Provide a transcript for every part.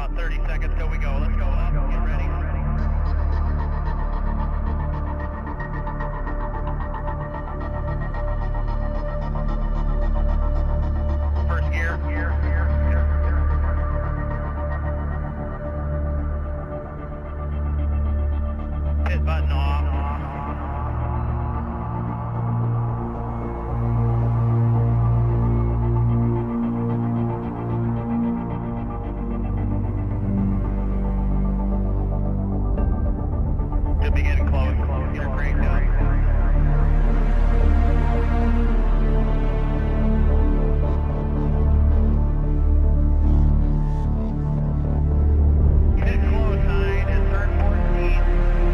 About 30 seconds till we go. Let's go up. Get ready. First gear. Hit button off. To begin and close. Get her cranked up. Hit close 9 and turn 14.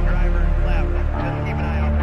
Driver's left. Just keep an eye out.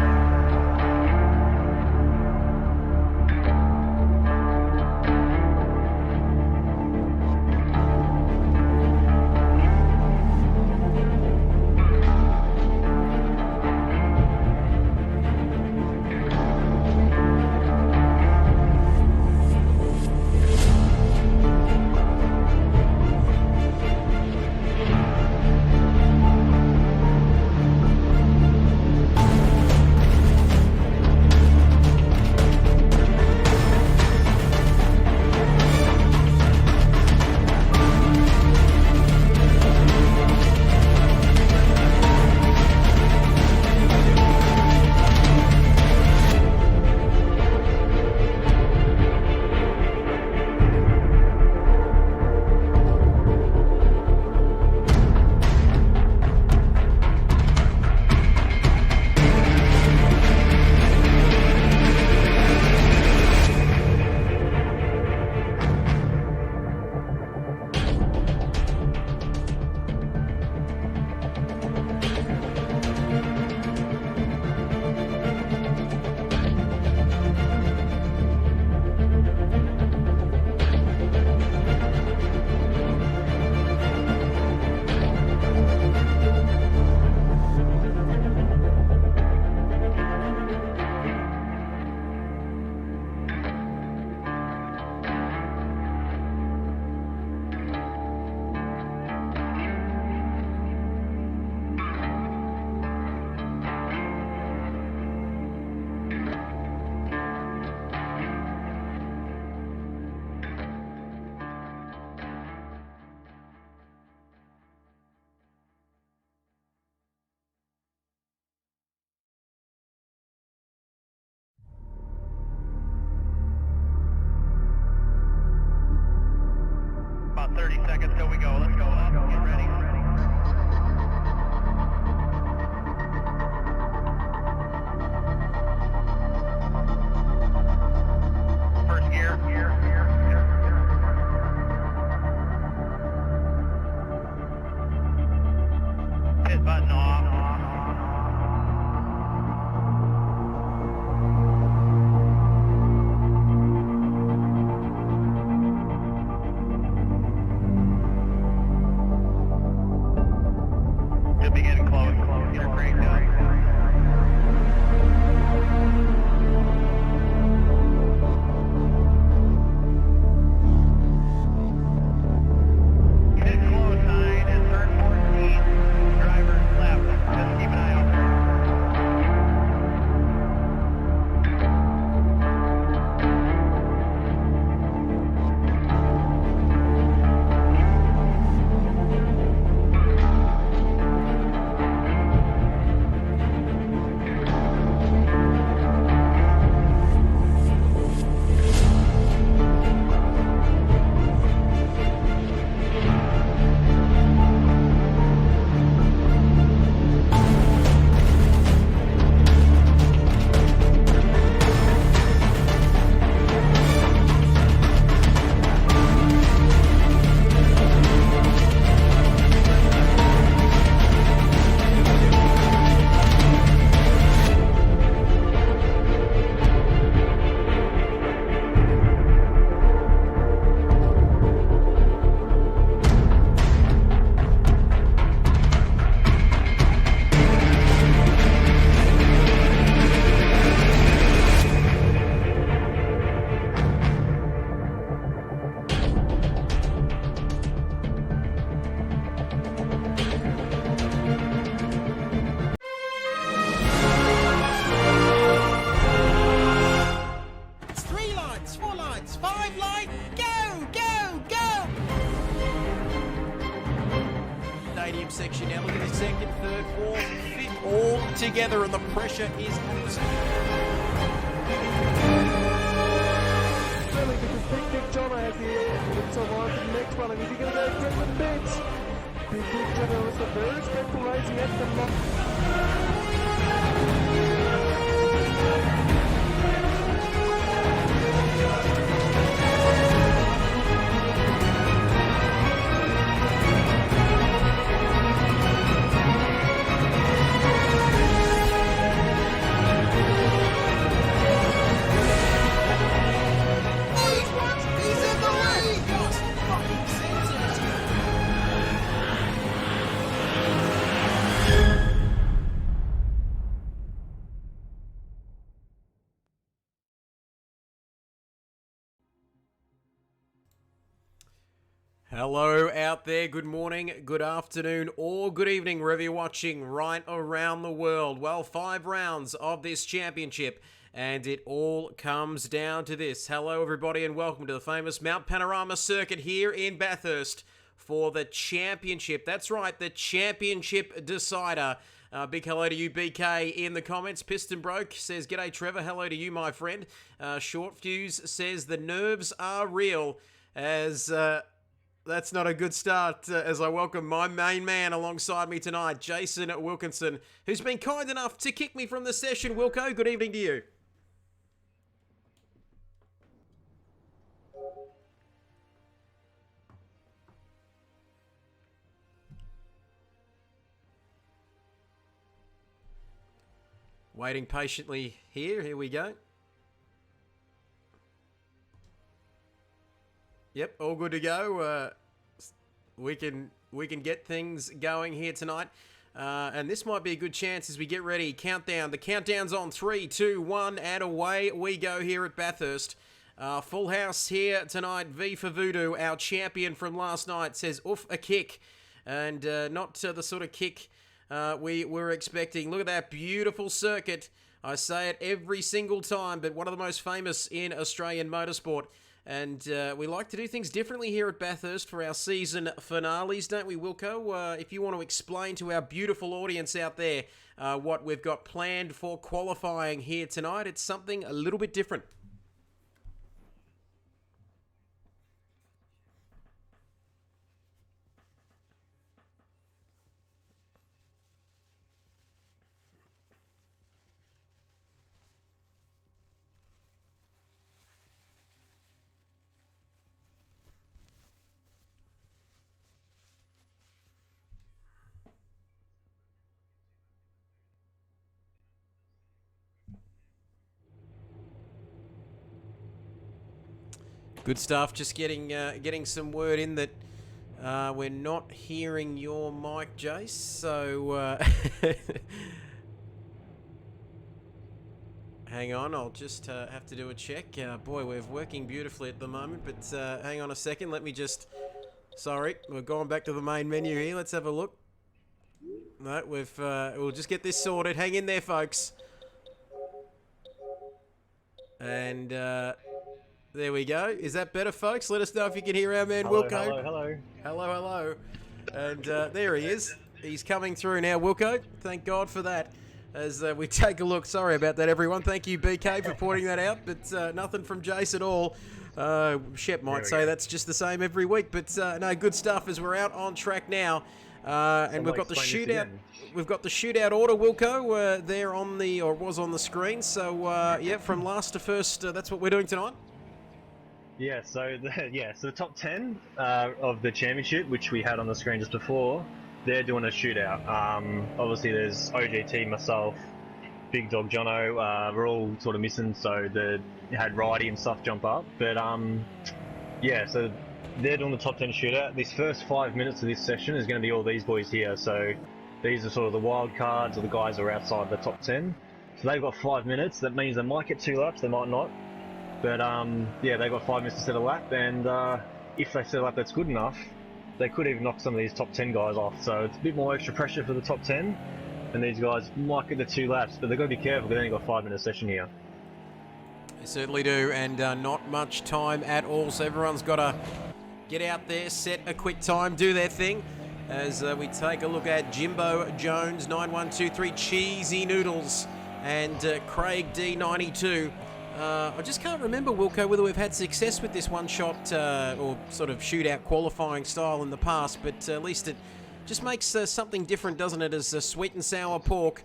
About 30 seconds till we go. Let's go up. Get ready. First gear. Hit button off. To begin and close. Get her cranked up. Hit close 9 and turn 14. Driver's left. medium section now. Look at the second, third, fourth, fifth, all together, and the pressure is Really, because Big Jono has the air so on for the next one, and is he going to go quick with the bits? Big Jono was a very respectful race. He had some Hello out there, good morning, good afternoon, or good evening, wherever you're watching right around the world. Well, 5 rounds of this championship, and it all comes down to this. Hello, everybody, and welcome to the famous Mount Panorama Circuit here in Bathurst for the championship. That's right, the championship decider. Big hello to you, BK, in the comments. Piston Broke says, "G'day, Trevor. Hello to you, my friend." Short Fuse says, "The nerves are real," as... that's not a good start as I welcome my main man alongside me tonight, Jason Wilkinson, who's been kind enough to kick me from the session. Wilco, good evening to you. Waiting patiently here. Here we go. Yep, all good to go. We can get things going here tonight. And this might be a good chance as we get ready. Countdown. The countdown's on 3, 2, 1, and away we go here at Bathurst. Full house here tonight. V for Voodoo, our champion from last night, says, "Oof, a kick." And not the sort of kick we were expecting. Look at that beautiful circuit. I say it every single time, but one of the most famous in Australian motorsport. And we like to do things differently here at Bathurst for our season finales, don't we, Wilco? If you want to explain to our beautiful audience out there what we've got planned for qualifying here tonight, it's something a little bit different. Good stuff. Just getting some word in that we're not hearing your mic, Jace. So hang on, I'll just have to do a check. Boy, we're working beautifully at the moment, but hang on a second. Let me just... Sorry, we're going back to the main menu here. Let's have a look. No, we'll just get this sorted. Hang in there, folks. And... there we go. Is that better, folks? Let us know if you can hear our man, Hello, Wilco. hello. Hello. And there he is. He's coming through now, Wilco. Thank God for that. As we take a look. Sorry about that, everyone. Thank you, BK, for pointing that out. But nothing from Jace at all. Shep might say that's just the same every week. But no, good stuff as we're out on track now. And we've got the shootout. We've got the shootout order, Wilco, there on the, or was on the screen. So, yeah, from last to first, that's what we're doing tonight. Yeah, so the top 10 of the championship, which we had on the screen just before, they're doing a shootout. Obviously, there's OGT, myself, Big Dog Jono. We're all sort of missing, so had Righty and stuff jump up. But yeah, so they're doing the top 10 shootout. This first 5 minutes of this session is going to be all these boys here. So these are sort of the wild cards, or the guys who are outside the top 10. So they've got 5 minutes. That means they might get 2 laps, they might not. But yeah, they've got 5 minutes to set a lap, and if they set a lap that's good enough, they could even knock some of these top 10 guys off. So it's a bit more extra pressure for the top 10, and these guys might get the 2 laps, but they've got to be careful because they've only got 5 minute session here. They certainly do, and not much time at all, so everyone's got to get out there, set a quick time, do their thing. as we take a look at Jimbo Jones 9123 Cheesy Noodles and Craig D92. I just can't remember, Wilco, whether we've had success with this one-shot or sort of shootout qualifying style in the past, but at least it just makes something different, doesn't it, as sweet and sour pork.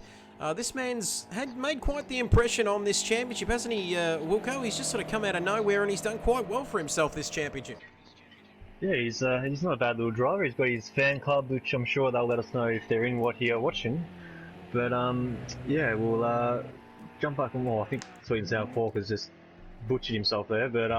This man's had made quite the impression on this championship, hasn't he, Wilco? He's just sort of come out of nowhere and he's done quite well for himself this championship. Yeah, he's not a bad little driver. He's got his fan club, which I'm sure they'll let us know if they're in what here watching. But yeah, we'll jump back on more. I think Sweet and Sour Pork has just butchered himself there. But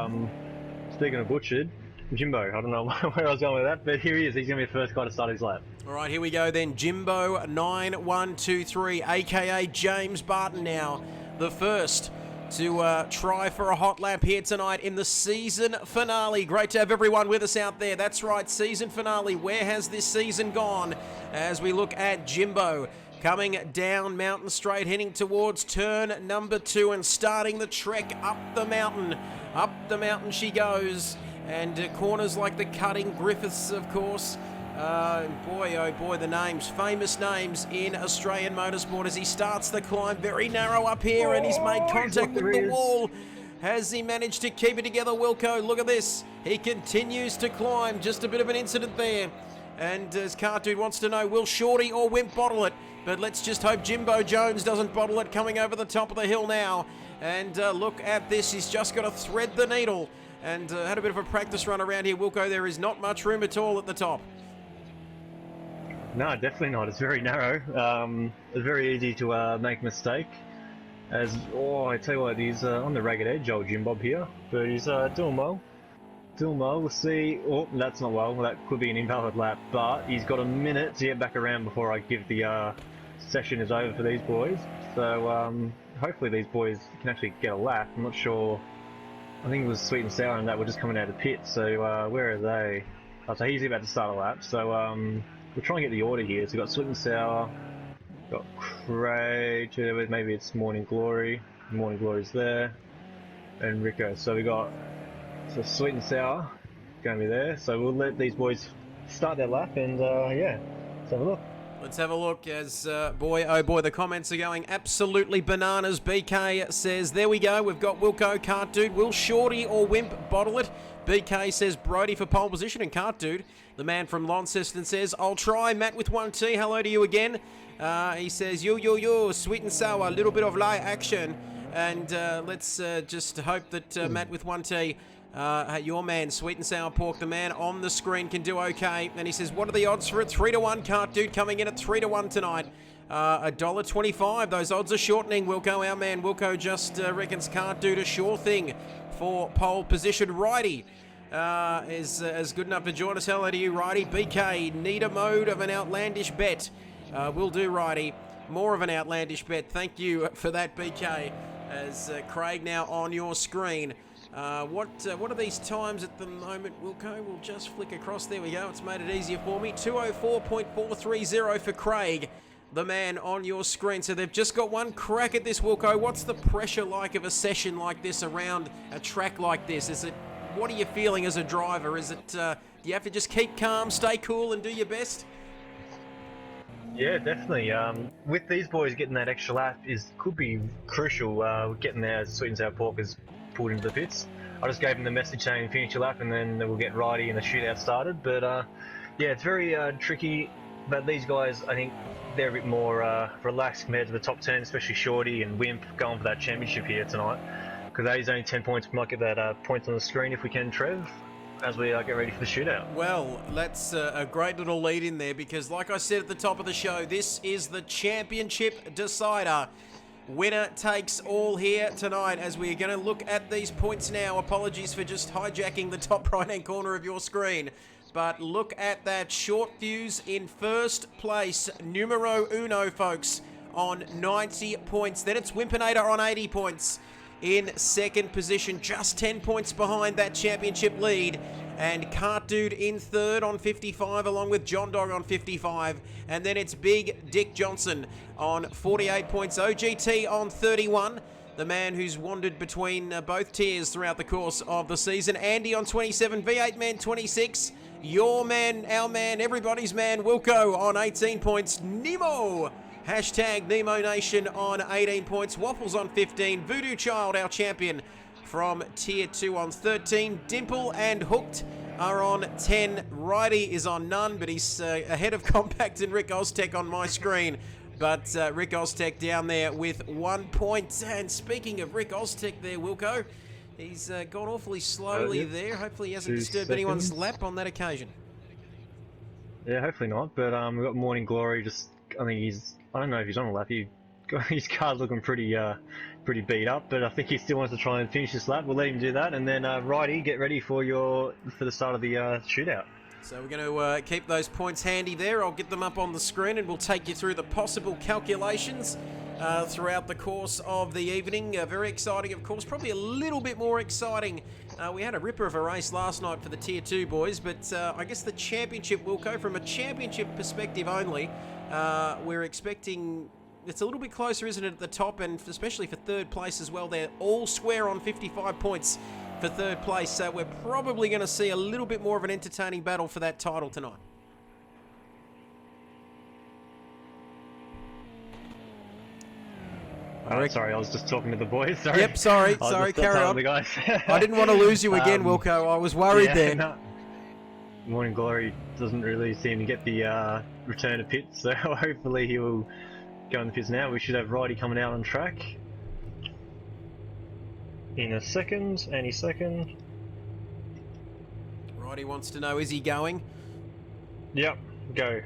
speaking of butchered, Jimbo, I don't know where I was going with that, but here he is. He's going to be the first guy to start his lap. All right, here we go then. Jimbo 9123, a.k.a. James Barton now, the first to try for a hot lap here tonight in the season finale. Great to have everyone with us out there. That's right, season finale. Where has this season gone? As we look at Jimbo coming down Mountain Straight, heading towards turn number 2 and starting the trek up the mountain. Up the mountain she goes. And corners like the Cutting, Griffiths, of course. Boy, oh boy, the names, famous names in Australian motorsport as he starts the climb. Very narrow up here, and he's made contact with the wall. Has he managed to keep it together, Wilco? Look at this. He continues to climb. Just a bit of an incident there. And as Cartoon wants to know, will Shorty or Wimp bottle it? But let's just hope Jimbo Jones doesn't bottle it, coming over the top of the hill now. And look at this. He's just got to thread the needle. And had a bit of a practice run around here, Wilco. There is not much room at all at the top. No, definitely not. It's very narrow. It's very easy to make a mistake. As I tell you what, he's on the ragged edge, old Jim Bob here, but he's doing well. Doing well. We'll see. Oh, that's not well. That could be an invalid lap, but he's got a minute to get back around before I give the session is over for these boys. So hopefully these boys can actually get a lap. I'm not sure. I think it was Sweet and Sour and that were just coming out of the pit. So where are they? Oh, so he's about to start a lap. So we'll try and get the order here. So we've got Sweet and Sour, got Craig, maybe it's Morning Glory. Morning Glory's there, and Rico. So we got Sweet and Sour going to be there. So we'll let these boys start their lap, and yeah, let's have a look. Let's have a look as, boy, oh boy, the comments are going absolutely bananas. BK says, there we go, we've got Wilco, Cart Dude. Will Shorty or Wimp bottle it? BK says Brody for pole position, and Cart Dude, the man from Launceston, says, I'll try. Matt with 1T, hello to you again. He says, yo, Sweet and Sour, a little bit of light action. And let's just hope that Matt with 1T, your man, Sweet and Sour Pork, the man on the screen, can do okay. And he says, what are the odds for it? 3-1, Cart Dude coming in at 3-1 tonight. $1.25. Those odds are shortening, Wilco. Our man Wilco just reckons Cart Dude a sure thing for pole position. Righty is good enough to join us. Hello to you, Righty. BK, need a mode of an outlandish bet. Will do, Righty. More of an outlandish bet. Thank you for that, BK. As Craig now on your screen. What are these times at the moment, Wilco? We'll just flick across. There we go. It's made it easier for me. 2:04.430 for Craig, the man on your screen. So they've just got one crack at this, Wilco. What's the pressure like of a session like this around a track like this? What are you feeling as a driver? Is it, do you have to just keep calm, stay cool, and do your best? Yeah, definitely. With these boys getting that extra lap could be crucial. Getting there, Sweet and Sour Pork is pulled into the pits. I just gave him the message saying finish your lap and then we'll get righty and the shootout started. But yeah, it's very tricky. But these guys, I think they're a bit more relaxed compared to the top 10, especially Shorty and Wimp going for that championship here tonight. Because that is only 10 points. We might get that point on the screen if we can, Trev, as we get ready for the shootout. Well, that's a great little lead in there because, like I said at the top of the show, this is the championship decider. Winner takes all here tonight as we are going to look at these points now. Apologies for just hijacking the top right-hand corner of your screen. But look at that. Short Fuse in first place. Numero uno, folks, on 90 points. Then it's Wimpinator on 80 points. In second position, just 10 points behind that championship lead. And Cart Dude in third on 55, along with John Dog on 55. And then it's Big Dick Johnson on 48 points. OGT on 31, the man who's wandered between both tiers throughout the course of the season. Andy on 27, V8 Man 26. Your man, our man, everybody's man, Wilco on 18 points. Nemo, hashtag Nemo Nation on 18 points. Waffles on 15. Voodoo Child, our champion, from Tier 2 on 13. Dimple and Hooked are on 10. Righty is on none, but he's ahead of Compact and Rick Oztech on my screen. But Rick Oztech down there with 1 point. And speaking of Rick Oztech there, Wilco, he's gone awfully slowly there. Hopefully he hasn't disturbed anyone's lap on that occasion. Yeah, hopefully not. But we've got Morning Glory. I don't know if he's on a lap. His car's looking pretty beat up, but I think he still wants to try and finish this lap. We'll let him do that, and then Righty, get ready for the start of the shootout. So we're going to keep those points handy there. I'll get them up on the screen, and we'll take you through the possible calculations throughout the course of the evening. Very exciting, of course. Probably a little bit more exciting. We had a ripper of a race last night for the Tier 2 boys, but I guess the championship will go from a championship perspective only. We're expecting... It's a little bit closer, isn't it, at the top, and especially for third place as well. They're all square on 55 points for third place, so we're probably going to see a little bit more of an entertaining battle for that title tonight. Sorry, I was just talking to the boys. Sorry. Yep, sorry, carry on. The guys. I didn't want to lose you again, Wilco. I was worried there. No. Morning Glory doesn't really seem to get the return to pit, so hopefully he will go in the pits now. We should have Righty coming out on track in a second, any second. Righty wants to know, is he going? Yep, go.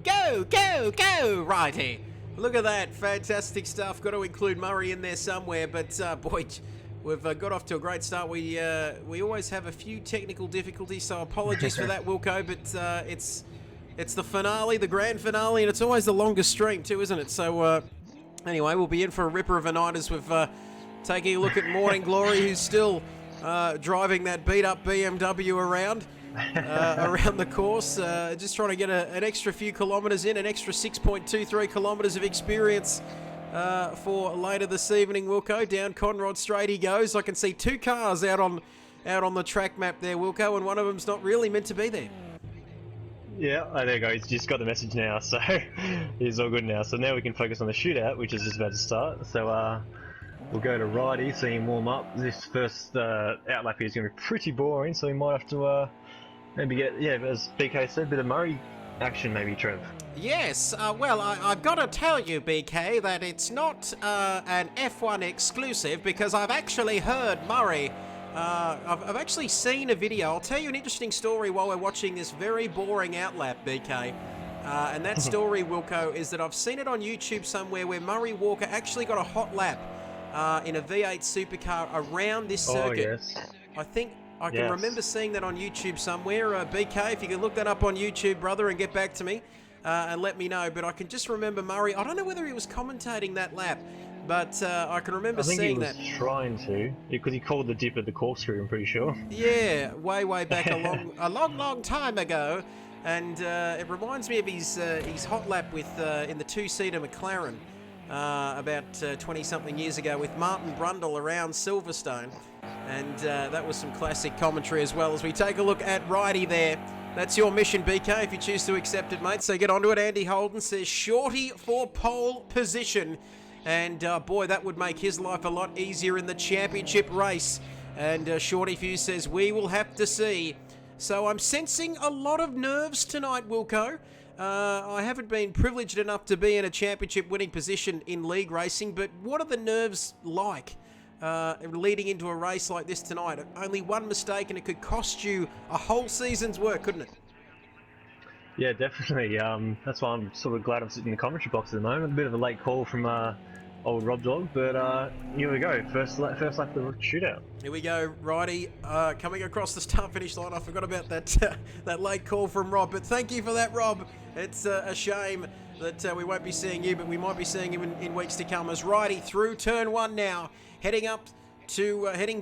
Go, Righty. Look at that, fantastic stuff. Got to include Murray in there somewhere, but boy, we've got off to a great start. We always have a few technical difficulties, so apologies for that, Wilco, but it's the finale, the grand finale, and it's always the longest stream too, isn't it? So anyway, we'll be in for a ripper of a night as we've taking a look at Morning Glory, who's still driving that beat-up BMW around the course, just trying to get an extra few kilometres in, an extra 6.23 kilometres of experience for later this evening. Wilco, down Conrod Straight he goes. I can see two cars out on the track map there, Wilco, and one of them's not really meant to be there. Yeah, there you go. He's just got the message now, so he's all good now. So now we can focus on the shootout, which is just about to start. So we'll go to Righty, see him warm up. This first outlap here is going to be pretty boring, so we might have to maybe get, as BK said, a bit of Murray action maybe, Trev. Yes, well, I've got to tell you, BK, that it's not an F1 exclusive, because I've actually heard Murray. I've actually seen a video. I'll tell you an interesting story while we're watching this very boring outlap, BK. And that story, Wilco, is that I've seen it on YouTube somewhere where Murray Walker actually got a hot lap in a V8 supercar around this circuit. Oh, yes. I think I can remember seeing that on YouTube somewhere. BK, if you can look that up on YouTube, brother, and get back to me and let me know. But I can just remember Murray. I don't know whether he was commentating that lap, but I can remember seeing that. I think he was trying to, because he called the dip at the corkscrew, I'm pretty sure. Yeah, way back a long time ago. And it reminds me of his hot lap with in the two-seater McLaren about 20-something years ago with Martin Brundle around Silverstone. And that was some classic commentary as well. As we take a look at Righty there. That's your mission, BK, if you choose to accept it, mate. So get onto it. Andy Holden says Shorty for pole position. And boy, that would make his life a lot easier in the championship race. And Shorty Fuse says, we will have to see. So I'm sensing a lot of nerves tonight, Wilco. I haven't been privileged enough to be in a championship winning position in league racing, but what are the nerves like leading into a race like this tonight? Only one mistake and it could cost you a whole season's work, couldn't it? Yeah, definitely. That's why I'm sort of glad I'm sitting in the commentary box at the moment. A bit of a late call from old Rob Dog, but here we go. First lap of the shootout. Here we go, Righty, coming across the start-finish line. I forgot about that that late call from Rob, but thank you for that, Rob. It's a shame that we won't be seeing you, but we might be seeing him in weeks to come. As Righty through turn one now, heading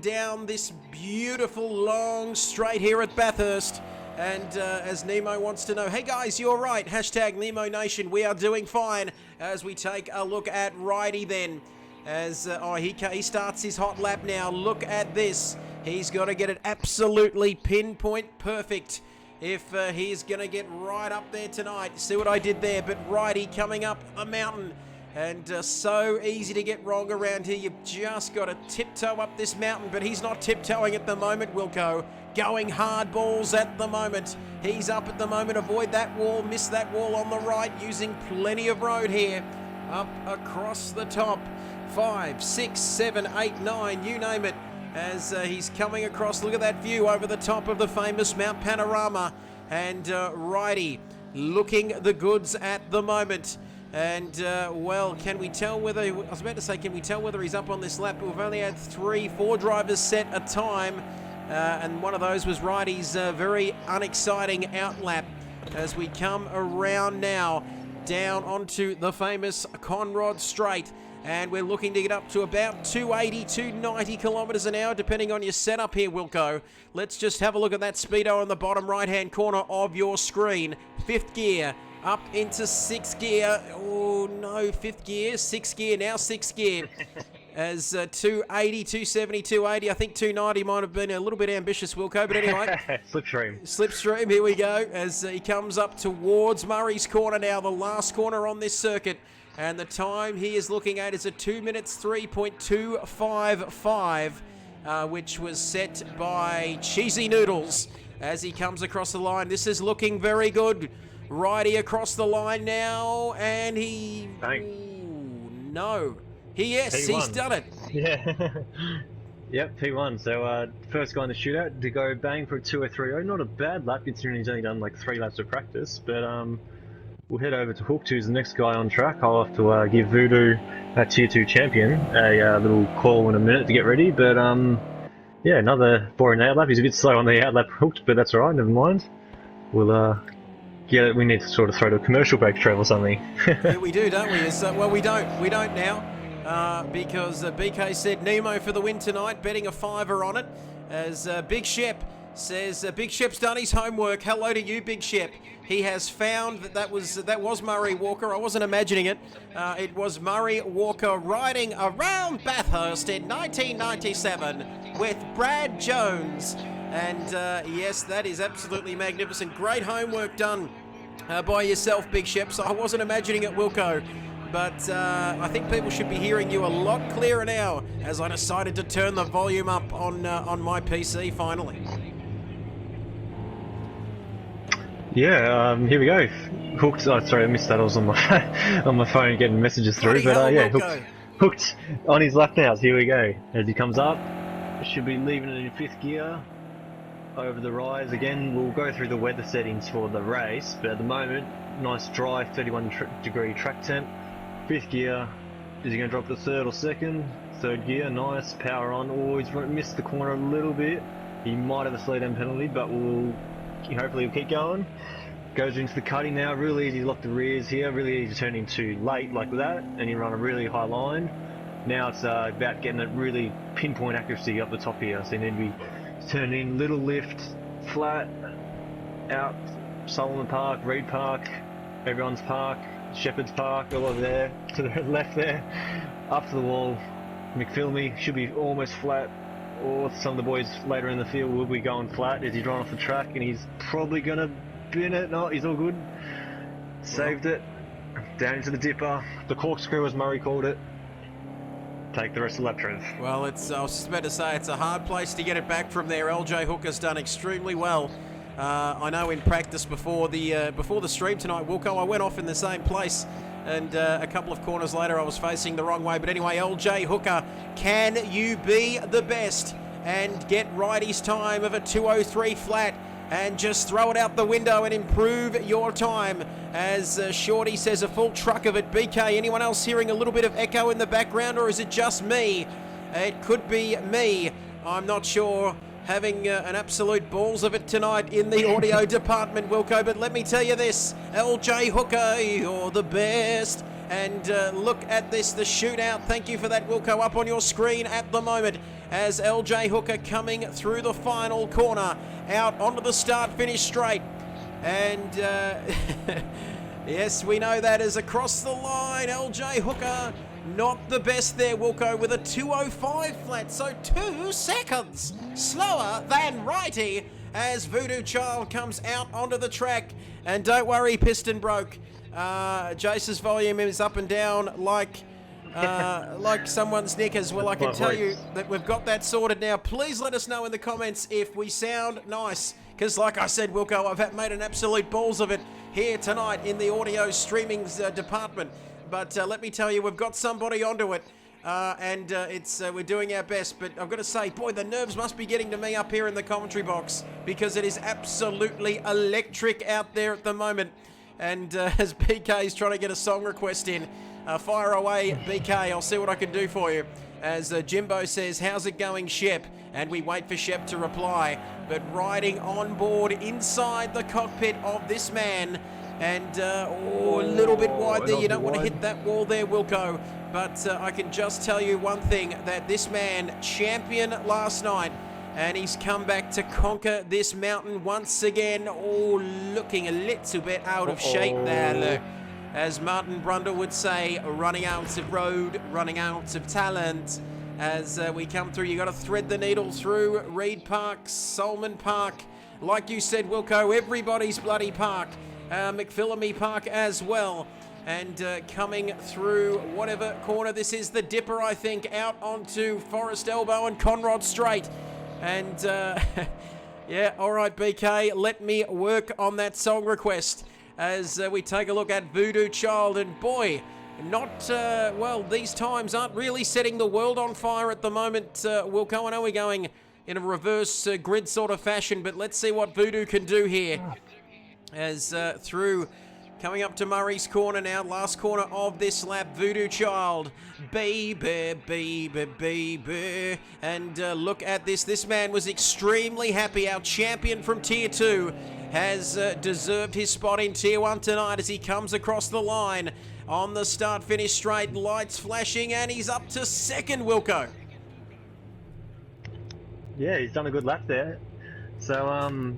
down this beautiful long straight here at Bathurst. And as Nemo wants to know, hey guys, you're right, hashtag Nemo Nation, we are doing fine. As we take a look at Righty then, as he starts his hot lap now. Look at this, he's got to get it absolutely pinpoint perfect. if he's going to get right up there tonight. See what I did there? But righty coming up the mountain. And so easy to get wrong around here. You've just got to tiptoe up this mountain. But he's not tiptoeing at the moment, Wilco. Going hard balls at the moment. He's up at the moment. Avoid that wall. Miss that wall on the right. Using plenty of road here. Up across the top. 5, 6, 7, 8, 9. You name it. As he's coming across. Look at that view over the top of the famous Mount Panorama. And righty. Looking the goods at the moment. And, well, can we tell whether... I was about to say, can we tell whether he's up on this lap? But we've only had 3, 4 drivers set a time. And one of those was Righty's very unexciting out lap. As we come around now, down onto the famous Conrod Straight. And we're looking to get up to about 280, 290 kilometres an hour, depending on your setup here, Wilco. Let's just have a look at that speedo in the bottom right-hand corner of your screen. 5th gear. Up into 6th gear. Oh, no, 5th gear. 6th gear, now 6th gear. As 280, 270, 280. I think 290 might have been a little bit ambitious, Wilco. But anyway. Slipstream. Slipstream, here we go. As he comes up towards Murray's Corner now, the last corner on this circuit. And the time he is looking at is a 2 minutes 3.255, which was set by Cheesy Noodles as he comes across the line. This is looking very good. Righty across the line now, and he... Ooh, no. He's done it. Yeah. Yep, P1. So, first guy in the shootout to go bang for a 2:03.0. Not a bad lap considering he's only done like 3 laps of practice, but we'll head over to Hooked, who's the next guy on track. I'll have to give Voodoo, that Tier 2 champion, a little call in a minute to get ready, but yeah, another boring out lap. He's a bit slow on the out lap Hooked, but that's alright, never mind. We'll yeah, we need to sort of throw to a commercial break trail or something. Yeah, we do, don't we? Well, we don't. We don't now. Because BK said Nemo for the win tonight, betting a $5 on it. As Big Shep says, Big Shep's done his homework. Hello to you, Big Shep. He has found that was Murray Walker. I wasn't imagining it. It was Murray Walker riding around Bathurst in 1997 with Brad Jones. And yes, that is absolutely magnificent. Great homework done by yourself, Big Shep. So I wasn't imagining it, Wilco. But I think people should be hearing you a lot clearer now as I decided to turn the volume up on my PC finally. Yeah, here we go. Hooked. Oh, sorry, I missed that. I was on my on my phone getting messages through. Bloody But hell, yeah, hooked on his left now. So here we go. As he comes up, should be leaving it in 5th gear. Over the rise again. We'll go through the weather settings for the race, but at the moment, nice dry 31-degree track temp. 5th gear. Is he going to drop to 3rd or 2nd? 3rd gear, nice, power on. Oh, he's missed the corner a little bit. He might have a slow down penalty, but hopefully we'll keep going. Goes into the cutting now, really easy to lock the rears here, really easy to turn into late like that, and you run a really high line. Now it's about getting a really pinpoint accuracy up the top here, so you need to be turning in, little lift, flat, out, Solomon Park, Reed Park, everyone's park, Shepherd's Park, all over there, to the left there, up to the wall. McPhilmy should be almost flat, or some of the boys later in the field will be going flat as he's drawn off the track, and he's probably going to bin it. No, he's all good. Saved it. Down into the dipper. The corkscrew, as Murray called it. Take the rest of the lap, Trev. Well, I was just about to say, it's a hard place to get it back from there. LJ Hooker's done extremely well. I know in practice before the stream tonight, Wilco, I went off in the same place, and a couple of corners later I was facing the wrong way. But anyway, LJ Hooker, can you be the best and get Righty's time of a 2:03 flat and just throw it out the window and improve your time? As Shorty says, a full truck of it. BK, anyone else hearing a little bit of echo in the background, or is it just me? It could be me. I'm not sure. Having an absolute balls of it tonight in the audio department, Wilco. But let me tell you this, LJ Hooker, you're the best. And look at this, the shootout. Thank you for that, Wilco, up on your screen at the moment as LJ Hooker coming through the final corner, out onto the start-finish straight. And yes, we know that as across the line, LJ Hooker, not the best there, Wilco, with a 2:05 flat, so 2 seconds slower than Righty. as Voodoo Child comes out onto the track. And don't worry, piston broke. Jace's volume is up and down like someone's knickers. Well, I can tell you that we've got that sorted now. Please let us know in the comments if we sound nice, because like I said, Wilco, I've made an absolute balls of it here tonight in the audio streaming department. But let me tell you, we've got somebody onto it. And we're doing our best, but I've got to say, boy, the nerves must be getting to me up here in the commentary box, because it is absolutely electric out there at the moment. And as BK's trying to get a song request in, fire away, BK, I'll see what I can do for you. As Jimbo says, how's it going, Shep? And we wait for Shep to reply. But riding on board inside the cockpit of this man, and a little bit wide there. You don't want to hit that wall there, Wilco. But I can just tell you one thing, that this man, champion last night, and he's come back to conquer this mountain once again. Oh, looking a little bit out of shape there, look. As Martin Brundle would say, running out of road, running out of talent. As we come through, you got to thread the needle through Reed Park, Solomon Park. Like you said, Wilco, everybody's bloody park. McPhillamy Park as well. And coming through whatever corner this is, the Dipper, I think, out onto Forest Elbow and Conrod Straight. And yeah, all right, BK, let me work on that song request as we take a look at Voodoo Child. And boy, well, these times aren't really setting the world on fire at the moment, Wilco. I know we're going in a reverse grid sort of fashion, but let's see what Voodoo can do here. As through, coming up to Murray's Corner now, last corner of this lap, Voodoo Child, baby, baby, baby. And look at this. This man was extremely happy. Our champion from Tier 2 has deserved his spot in Tier 1 tonight as he comes across the line on the start-finish straight, lights flashing, and he's up to second, Wilco. Yeah, he's done a good lap there. So,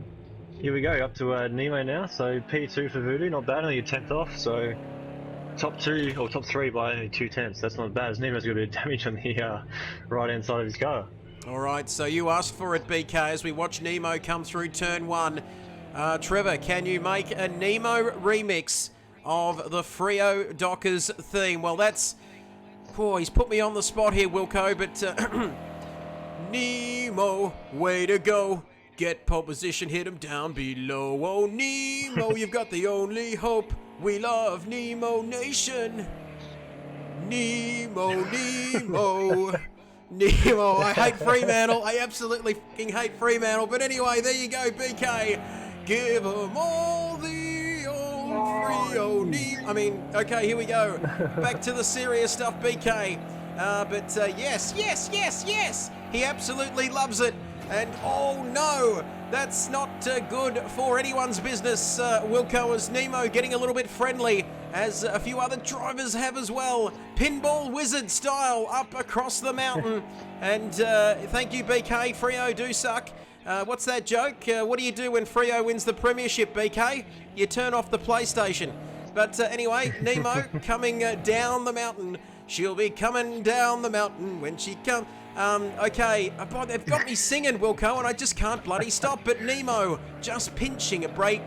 here we go, up to Nemo now. So P2 for Voodoo, not bad, only 10th off. So top 2 or top 3 by only 2/10. That's not bad, as Nemo's got a bit of damage on the right hand side of his car. All right, so you asked for it, BK, as we watch Nemo come through turn 1. Trevor, can you make a Nemo remix of the Frio Dockers theme? Well, that's... Oh, he's put me on the spot here, Wilco, but... Nemo, way to go. Get pole position, hit him down below. Oh, Nemo, you've got the only hope. We love Nemo Nation. Nemo, Nemo. Nemo, I hate Fremantle. I absolutely fucking hate Fremantle. But anyway, there you go, BK. Give them all the old Frio Nemo. I mean, okay, here we go. Back to the serious stuff, BK. But yes, yes, yes, yes. He absolutely loves it. And oh no, that's not good for anyone's business, Wilco, as Nemo getting a little bit friendly, as a few other drivers have as well. Pinball Wizard style up across the mountain. And thank you, BK. Frio do suck. What's that joke? What do you do when Frio wins the premiership, BK? You turn off the PlayStation. But anyway, Nemo coming down the mountain. She'll be coming down the mountain when she comes. Okay, boy, they've got me singing, Wilco, and I just can't bloody stop. But Nemo just pinching a brake,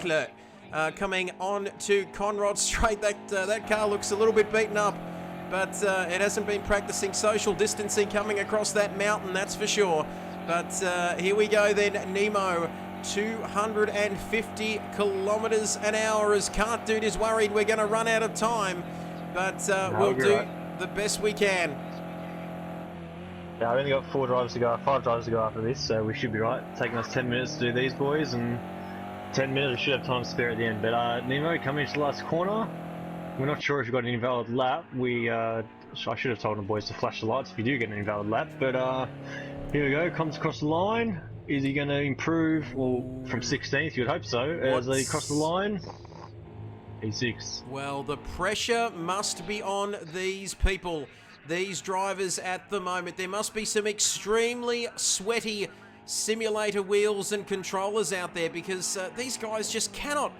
coming on to Conrod Straight. That car looks a little bit beaten up, but it hasn't been practicing social distancing coming across that mountain, that's for sure. But here we go then, Nemo. 250 kilometres an hour, as Cart Dude is worried we're going to run out of time, but we'll do the best we can. Yeah, I've only got 5 drivers to go after this, so we should be right. Taking us 10 minutes to do these boys, and 10 minutes we should have time to spare at the end. But Nemo, coming into the last corner. We're not sure if you've got an invalid lap. I should have told the boys to flash the lights if you do get an invalid lap. But here we go, comes across the line. Is he going to improve? Well, from 16th, you'd hope so. As they cross the line, P6. Well, the pressure must be on these people, these drivers at the moment. There must be some extremely sweaty simulator wheels and controllers out there, because these guys just cannot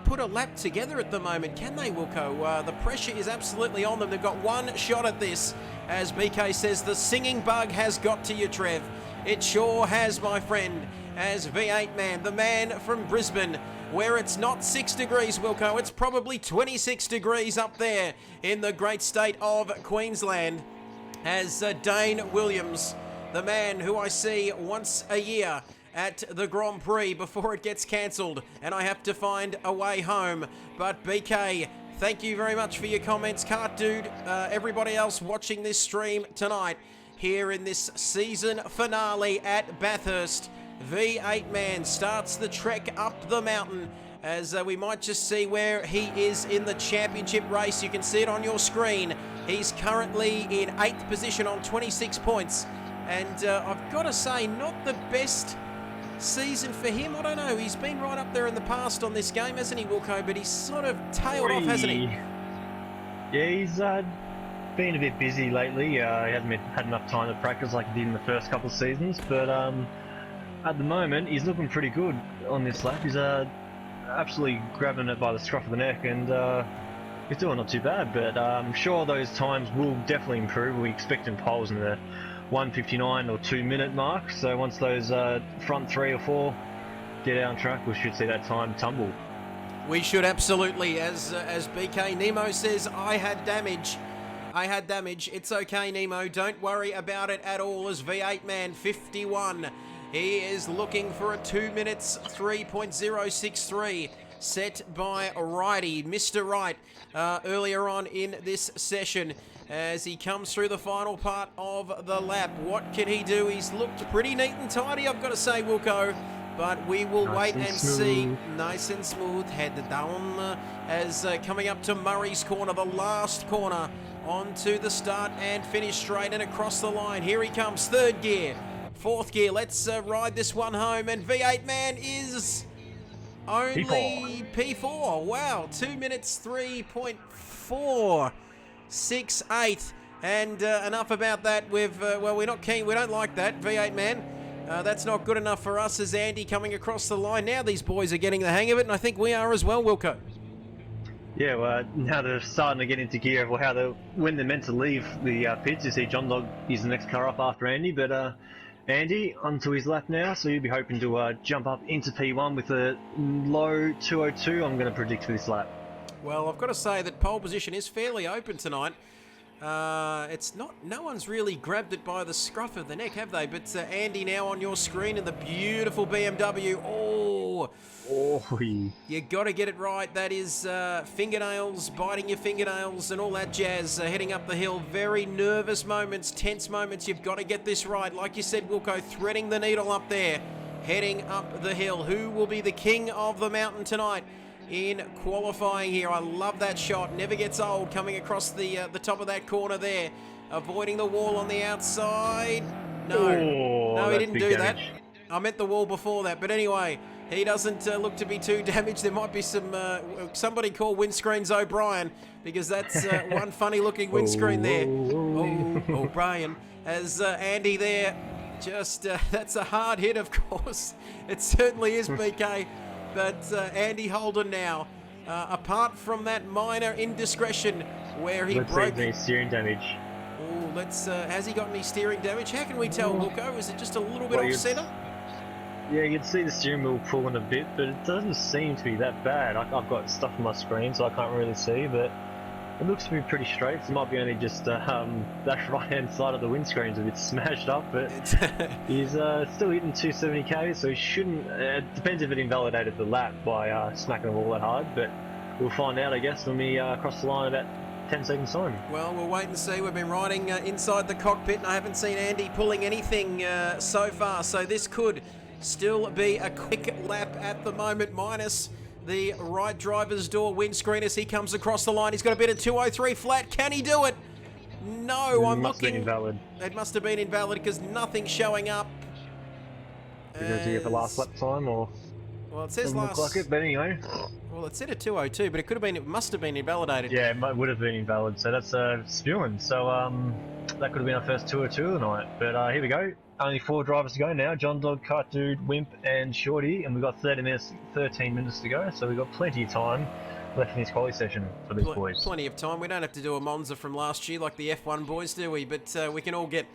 put a lap together at the moment, can they, Wilco? The pressure is absolutely on them. They've got one shot at this. As BK says, the singing bug has got to you, Trev. It sure has, my friend. As V8 man, the man from Brisbane, where it's not 6 degrees, Wilco, it's probably 26 degrees up there in the great state of Queensland. As Dane Williams, the man who I see once a year at the Grand Prix before it gets cancelled and I have to find a way home. But BK, thank you very much for your comments. Cart Dude, everybody else watching this stream tonight here in this season finale at Bathurst. V8 man starts the trek up the mountain as we might just see where he is in the championship race. You can see it on your screen. He's currently in 8th position on 26 points. And I've got to say, not the best season for him. I don't know. He's been right up there in the past on this game, hasn't he, Wilco? But he's sort of tailed off, hasn't he? Yeah, he's been a bit busy lately. He hasn't had enough time to practice like he did in the first couple of seasons. But at the moment, he's looking pretty good on this lap. He's absolutely grabbing it by the scruff of the neck, and he's doing not too bad. But I'm sure those times will definitely improve. We expect him poles in the 1:59 or 2-minute mark. So once those front 3 or 4 get out on track, we should see that time tumble. We should absolutely. As BK Nemo says, I had damage. It's okay, Nemo. Don't worry about it at all. As V8 man 51. He is looking for a 2 minutes 3.063 set by Righty, Mr. Wright, earlier on in this session as he comes through the final part of the lap. What can he do? He's looked pretty neat and tidy, I've got to say, Wilco, but we will wait and see. Nice and smooth, head down as coming up to Murray's corner, the last corner, onto the start and finish straight and across the line. Here he comes, 3rd gear. 4th gear, let's ride this one home, and V8 man is only P4. Wow, 2 minutes 3.468, and enough about that. Well, we're not keen, we don't like that, V8 man. That's not good enough for us. As Andy coming across the line. Now these boys are getting the hang of it, and I think we are as well, Wilco. Yeah, well, now they're starting to get into gear of when they're meant to leave the pits. You see John Dog is the next car up after Andy, but Andy onto his lap now, so you'll be hoping to jump up into P1 with a low 2:02, I'm going to predict for this lap. Well, I've got to say that pole position is fairly open tonight. It's not, no one's really grabbed it by the scruff of the neck, have they? But Andy now on your screen in the beautiful BMW. You got to get it right. That is fingernails, biting your fingernails and all that jazz heading up the hill. Very nervous moments, tense moments. You've got to get this right. Like you said, Wilco, threading the needle up there, heading up the hill. Who will be the king of the mountain tonight in qualifying here? I love that shot. Never gets old coming across the top of that corner there. Avoiding the wall on the outside. No, he didn't do that. I meant the wall before that. But anyway, he doesn't look to be too damaged. There might be some somebody call windscreens O'Brien, because that's one funny looking windscreen there. O'Brien. As Andy there, just that's a hard hit, of course. It certainly is, BK. But Andy Holden now, apart from that minor indiscretion where he broke... Let's see any steering damage. Oh, has he got any steering damage? How can we tell, Wilco? Is it just a little bit off centre? Yeah, you'd see the steering wheel pulling a bit, but it doesn't seem to be that bad. I've got stuff on my screen, so I can't really see, but it looks to be pretty straight. So it might be only just that right-hand side of the windscreen's a bit smashed up, but he's still hitting 270k, so he shouldn't... it depends if it invalidated the lap by smacking the wall that hard, but we'll find out, I guess, when we cross the line about 10 seconds time. Well, we'll wait and see. We've been riding inside the cockpit, and I haven't seen Andy pulling anything so far, so this could still be a quick lap at the moment, minus the right driver's door windscreen as he comes across the line. He's got a bit of 203 flat. Can he do it? No, I'm must looking. Have been invalid. It must have been invalid because nothing's showing up. Because he got the last lap time, or? Well, it says last. Look like it, but anyway. Well, it said a 202, but it could have been. It must have been invalidated. Yeah, it would have been invalid. So that's spewing. So that could have been our first 202 of the night. But here we go. only 4 drivers to go now. John Dog, Kart Dude, Wimp and Shorty. And we've got 13 minutes to go. So we've got plenty of time left in this quality session for these boys. Plenty of time. We don't have to do a Monza from last year like the F1 boys, do we? But we can all get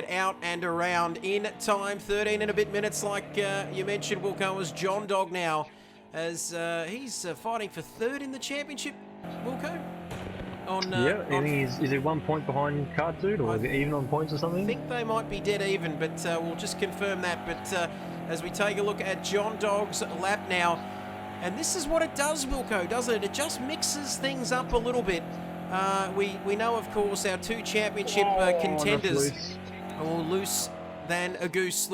out and around in time. 13 and a bit minutes, like you mentioned, Wilco, as John Dog now, as he's fighting for third in the championship, Wilco. I think is he 1 point behind Kart Dude, or is it even on points or something? I think they might be dead even, but we'll just confirm that. But as we take a look at John Dog's lap now, and this is what it does, Wilco, doesn't it? It just mixes things up a little bit. We know, of course, our 2 championship contenders are all looser than a goose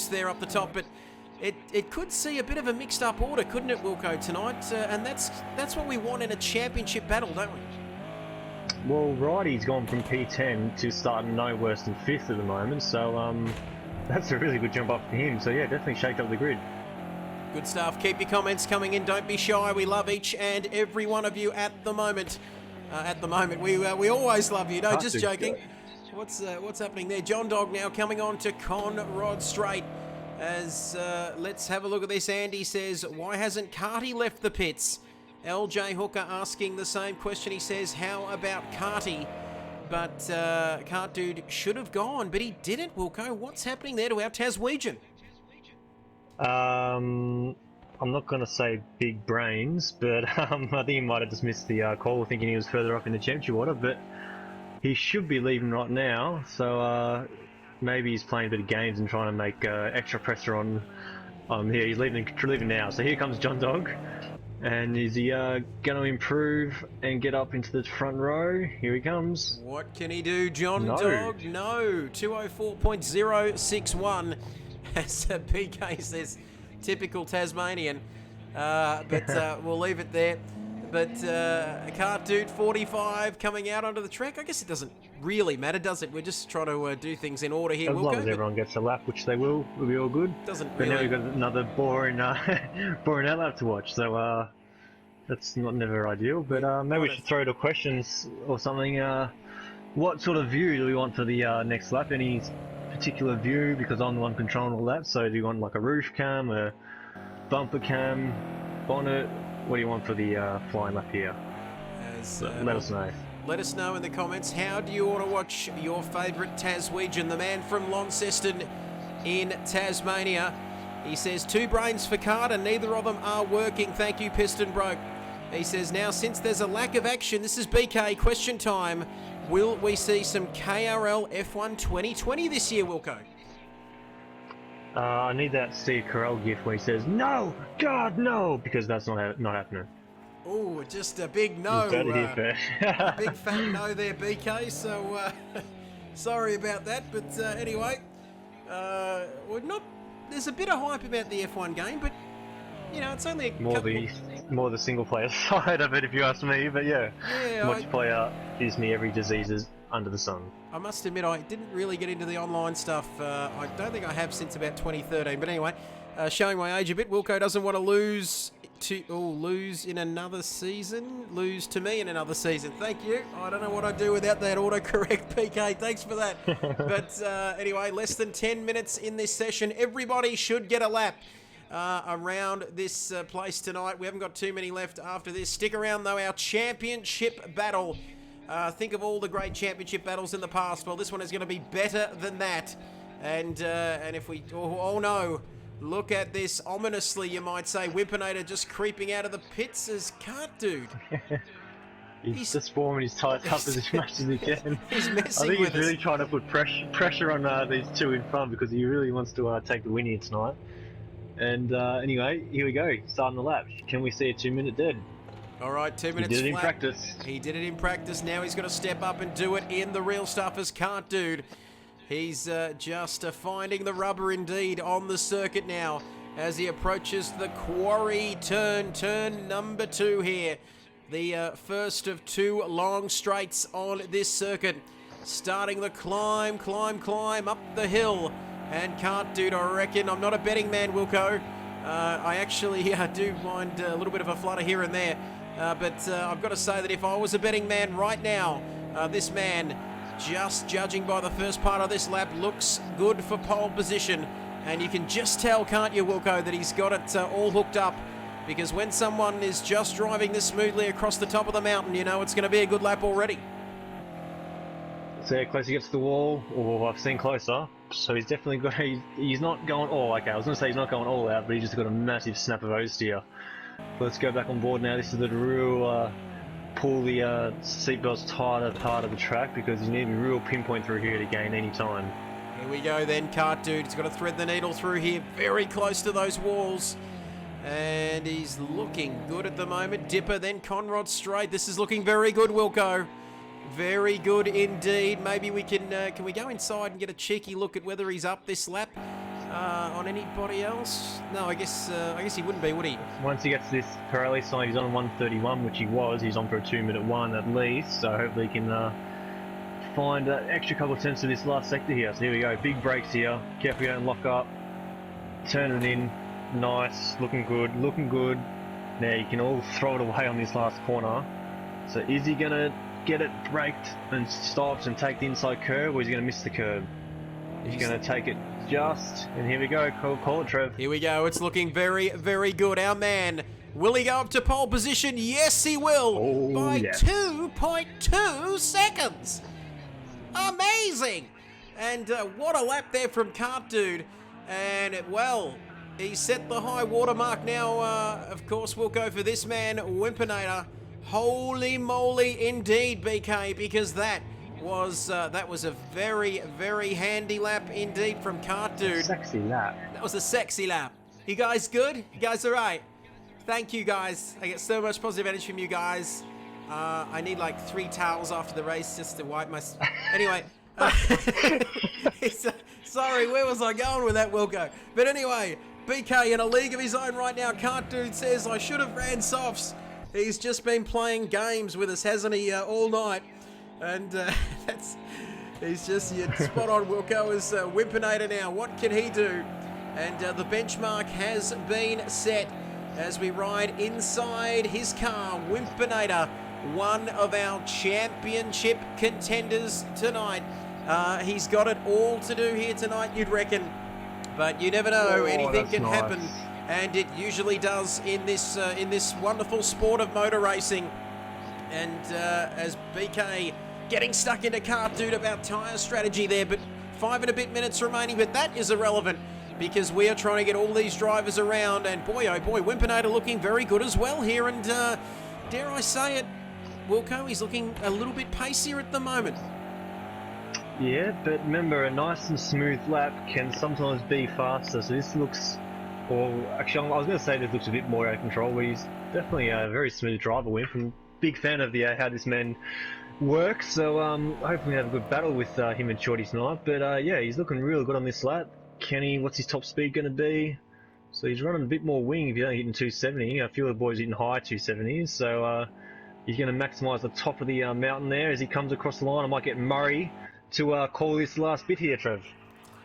there up the top, but it could see a bit of a mixed up order, couldn't it, Wilco, tonight? And that's what we want in a championship battle, don't we? Well, Righty's gone from P10 to starting no worse than 5th at the moment, so that's a really good jump up for him. So yeah, definitely shaked up the grid. Good stuff. Keep your comments coming in. Don't be shy. We love each and every one of you at the moment. We always love you. No, just joking. What's happening there? John Dog now coming on to Conrod Straight. As let's have a look at this. Andy says, why hasn't Carty left the pits? LJ Hooker asking the same question. He says, how about Carty? But Kart Dude should have gone, but he didn't, Wilco. What's happening there to our Taswegian? I'm not going to say big brains, but I think he might have dismissed the call thinking he was further up in the championship order, but he should be leaving right now, so maybe he's playing a bit of games and trying to make extra pressure on here. He's leaving now, so here comes John Dog. And is he going to improve and get up into the front row? Here he comes. What can he do, John Dog? No. 204.061. As PK says, typical Tasmanian. But we'll leave it there. But Kart Dude 45 coming out onto the track. I guess it doesn't really matter, does it? We're just trying to do things in order here. As long as everyone gets a lap, which they will, we'll be all good. But now we've got another boring outlap to watch, so that's never ideal. But maybe we should throw to questions or something. What sort of view do we want for the next lap? Any particular view? Because I'm the one controlling all that. So do you want like a roof cam, a bumper cam, bonnet? What do you want for the flying lap here? Let us know. Let us know in the comments. How do you want to watch your favourite Taswegian, the man from Launceston in Tasmania? He says, 2 brains for Carter, neither of them are working. Thank you, Piston Broke. He says, now since there's a lack of action, this is BK, question time. Will we see some KRL F1 2020 this year, Wilco? I need that Steve Carell gif where he says, no, God, no, because that's not happening. Oh, just a big no. A big fat no there, BK. So, sorry about that. But anyway, there's a bit of hype about the F1 game, but, you know, it's only more the single player side of it, if you ask me. But yeah multiplayer gives me every disease under the sun. I must admit, I didn't really get into the online stuff. I don't think I have since about 2013. But anyway, showing my age a bit, Wilco doesn't want to lose in another season. Lose to me in another season. Thank you. I don't know what I'd do without that autocorrect, PK. Thanks for that. But anyway, less than 10 minutes in this session. Everybody should get a lap around this place tonight. We haven't got too many left after this. Stick around, though. Our championship battle. Think of all the great championship battles in the past. Well, this one is going to be better than that. And if we... Oh, no. Look at this. Ominously, you might say. Wimpinator just creeping out of the pits as Kart Dude. He's just warming his tyres up as much as he can. He's messing I think with he's really trying to put pressure on these 2 in front because he really wants to take the win here tonight. And anyway, here we go. Starting the lap. Can we see a 2-minute dead? All right, 2 minutes He did it flat. in practice. He did it in practice. Now he's got to step up and do it in the real stuff as Kart Dude. He's just finding the rubber indeed on the circuit now as he approaches the quarry turn number 2 here. The first of 2 long straights on this circuit. Starting the climb up the hill. And Kart Dude, I reckon, I'm not a betting man, Wilco. I actually do mind a little bit of a flutter here and there. But I've got to say that if I was a betting man right now, this man just judging by the first part of this lap, looks good for pole position. And you can just tell, can't you, Wilco, that he's got it all hooked up. Because when someone is just driving this smoothly across the top of the mountain, you know it's going to be a good lap already. So closer he gets to the wall, or I've seen closer. So he's definitely got. He's not going all. Okay, I was going to say he's not going all out, but he's just got a massive snap of oversteer. Let's go back on board now. This is the real pull the seatbelts tighter part of the track, because you need to be real pinpoint through here to gain any time. Here we go then, Kart Dude. He's got to thread the needle through here, very close to those walls. And he's looking good at the moment. Dipper, then Conrod straight. This is looking very good, Wilco. Very good indeed. Maybe we can we go inside and get a cheeky look at whether he's up this lap on anybody else? No, I guess he wouldn't be, would he? Once he gets this Pirelli sign, he's on 131, which he was. He's on for a 2-minute 1 at least. So hopefully he can find that extra couple of tenths to this last sector here. So here we go. Big brakes here. Careful, don't lock up. Turn it in. Nice, looking good, looking good. Now you can all throw it away on this last corner. So is he gonna get it braked and stops and take the inside curve, or is he gonna miss the curve? He's gonna take it just, and here we go. Call it, Trev. Here we go. It's looking very, very good. Our man, will he go up to pole position? Yes, he will. By 2.2 seconds. Amazing. And what a lap there from Kart Dude. And well, he set the high water mark now. Of course, we'll go for this man, Wimpinator. Holy moly indeed, BK, because that was a very, very handy lap indeed from Kart Dude. Sexy lap. That was a sexy lap. You guys good? You guys all right? Thank you, guys. I get so much positive energy from you guys. I need like 3 towels after the race just to wipe my... Anyway. Sorry, where was I going with that, Wilco? But anyway, BK in a league of his own right now. Kart Dude says, I should have ran softs. He's just been playing games with us, hasn't he, all night? And he's just spot on, Wilco, is Wimpinator now. What can he do? And the benchmark has been set as we ride inside his car. Wimpinator, one of our championship contenders tonight. He's got it all to do here tonight, you'd reckon. But you never know, anything can happen. And it usually does in this wonderful sport of motor racing. And as BK getting stuck into Kart Dude about tyre strategy there, but 5 and a bit minutes remaining, but that is irrelevant because we are trying to get all these drivers around, and boy, oh boy, Wimpinator looking very good as well here, and dare I say it, Wilco, he's looking a little bit pacier at the moment. Yeah, but remember, a nice and smooth lap can sometimes be faster, so this looks... Or actually, I was going to say this looks a bit more out of control, but he's definitely a very smooth driver. I'm a big fan of how this man works, so hopefully we have a good battle with him and Shorty tonight. But yeah, he's looking really good on this lap. Kenny, what's his top speed going to be? So he's running a bit more wing if you're only hitting 270. I feel the boys hitting high 270s, so he's going to maximise the top of the mountain there as he comes across the line. I might get Murray to call this last bit here, Trev.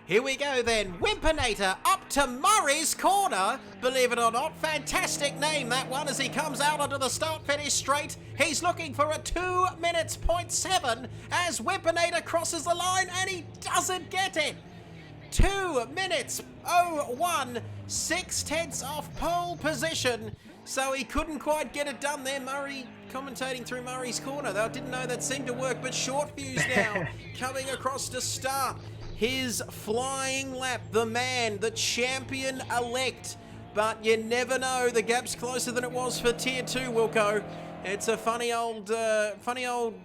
Here we go then, Wimpinator up to Murray's corner. Believe it or not, fantastic name that one as he comes out onto the start-finish straight. He's looking for a 2 minutes 0.7 as Wimpinator crosses the line and he doesn't get it. 2 minutes 01, 6 tenths off pole position. So he couldn't quite get it done there. Murray commentating through Murray's corner. Though I didn't know that seemed to work, but short fuse now coming across to start his flying lap, the man, the champion-elect. But you never know, the gap's closer than it was for Tier 2, Wilco. It's a funny old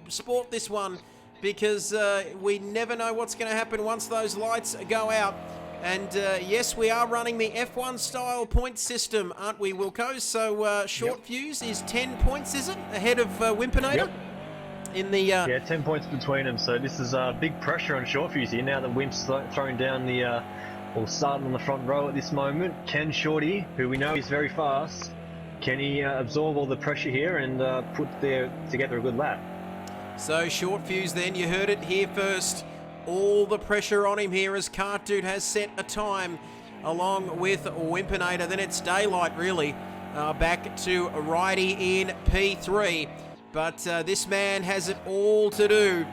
sport, this one, because we never know what's going to happen once those lights go out. And yes, we are running the F1 style point system, aren't we, Wilco? So short fuse is 10 points, is it, ahead of Wimpinator? Yep. In the yeah, 10 points between them, so this is big pressure on short fuse here now that Wimp's throwing down the or starting on the front row at this moment. Can Shorty, who we know is very fast, can he absorb all the pressure here and put together a good lap? So short fuse then, you heard it here first, all the pressure on him here as Kart Dude has set a time along with Wimpinator. Then it's daylight really, back to Righty in P3. But this man has it all to do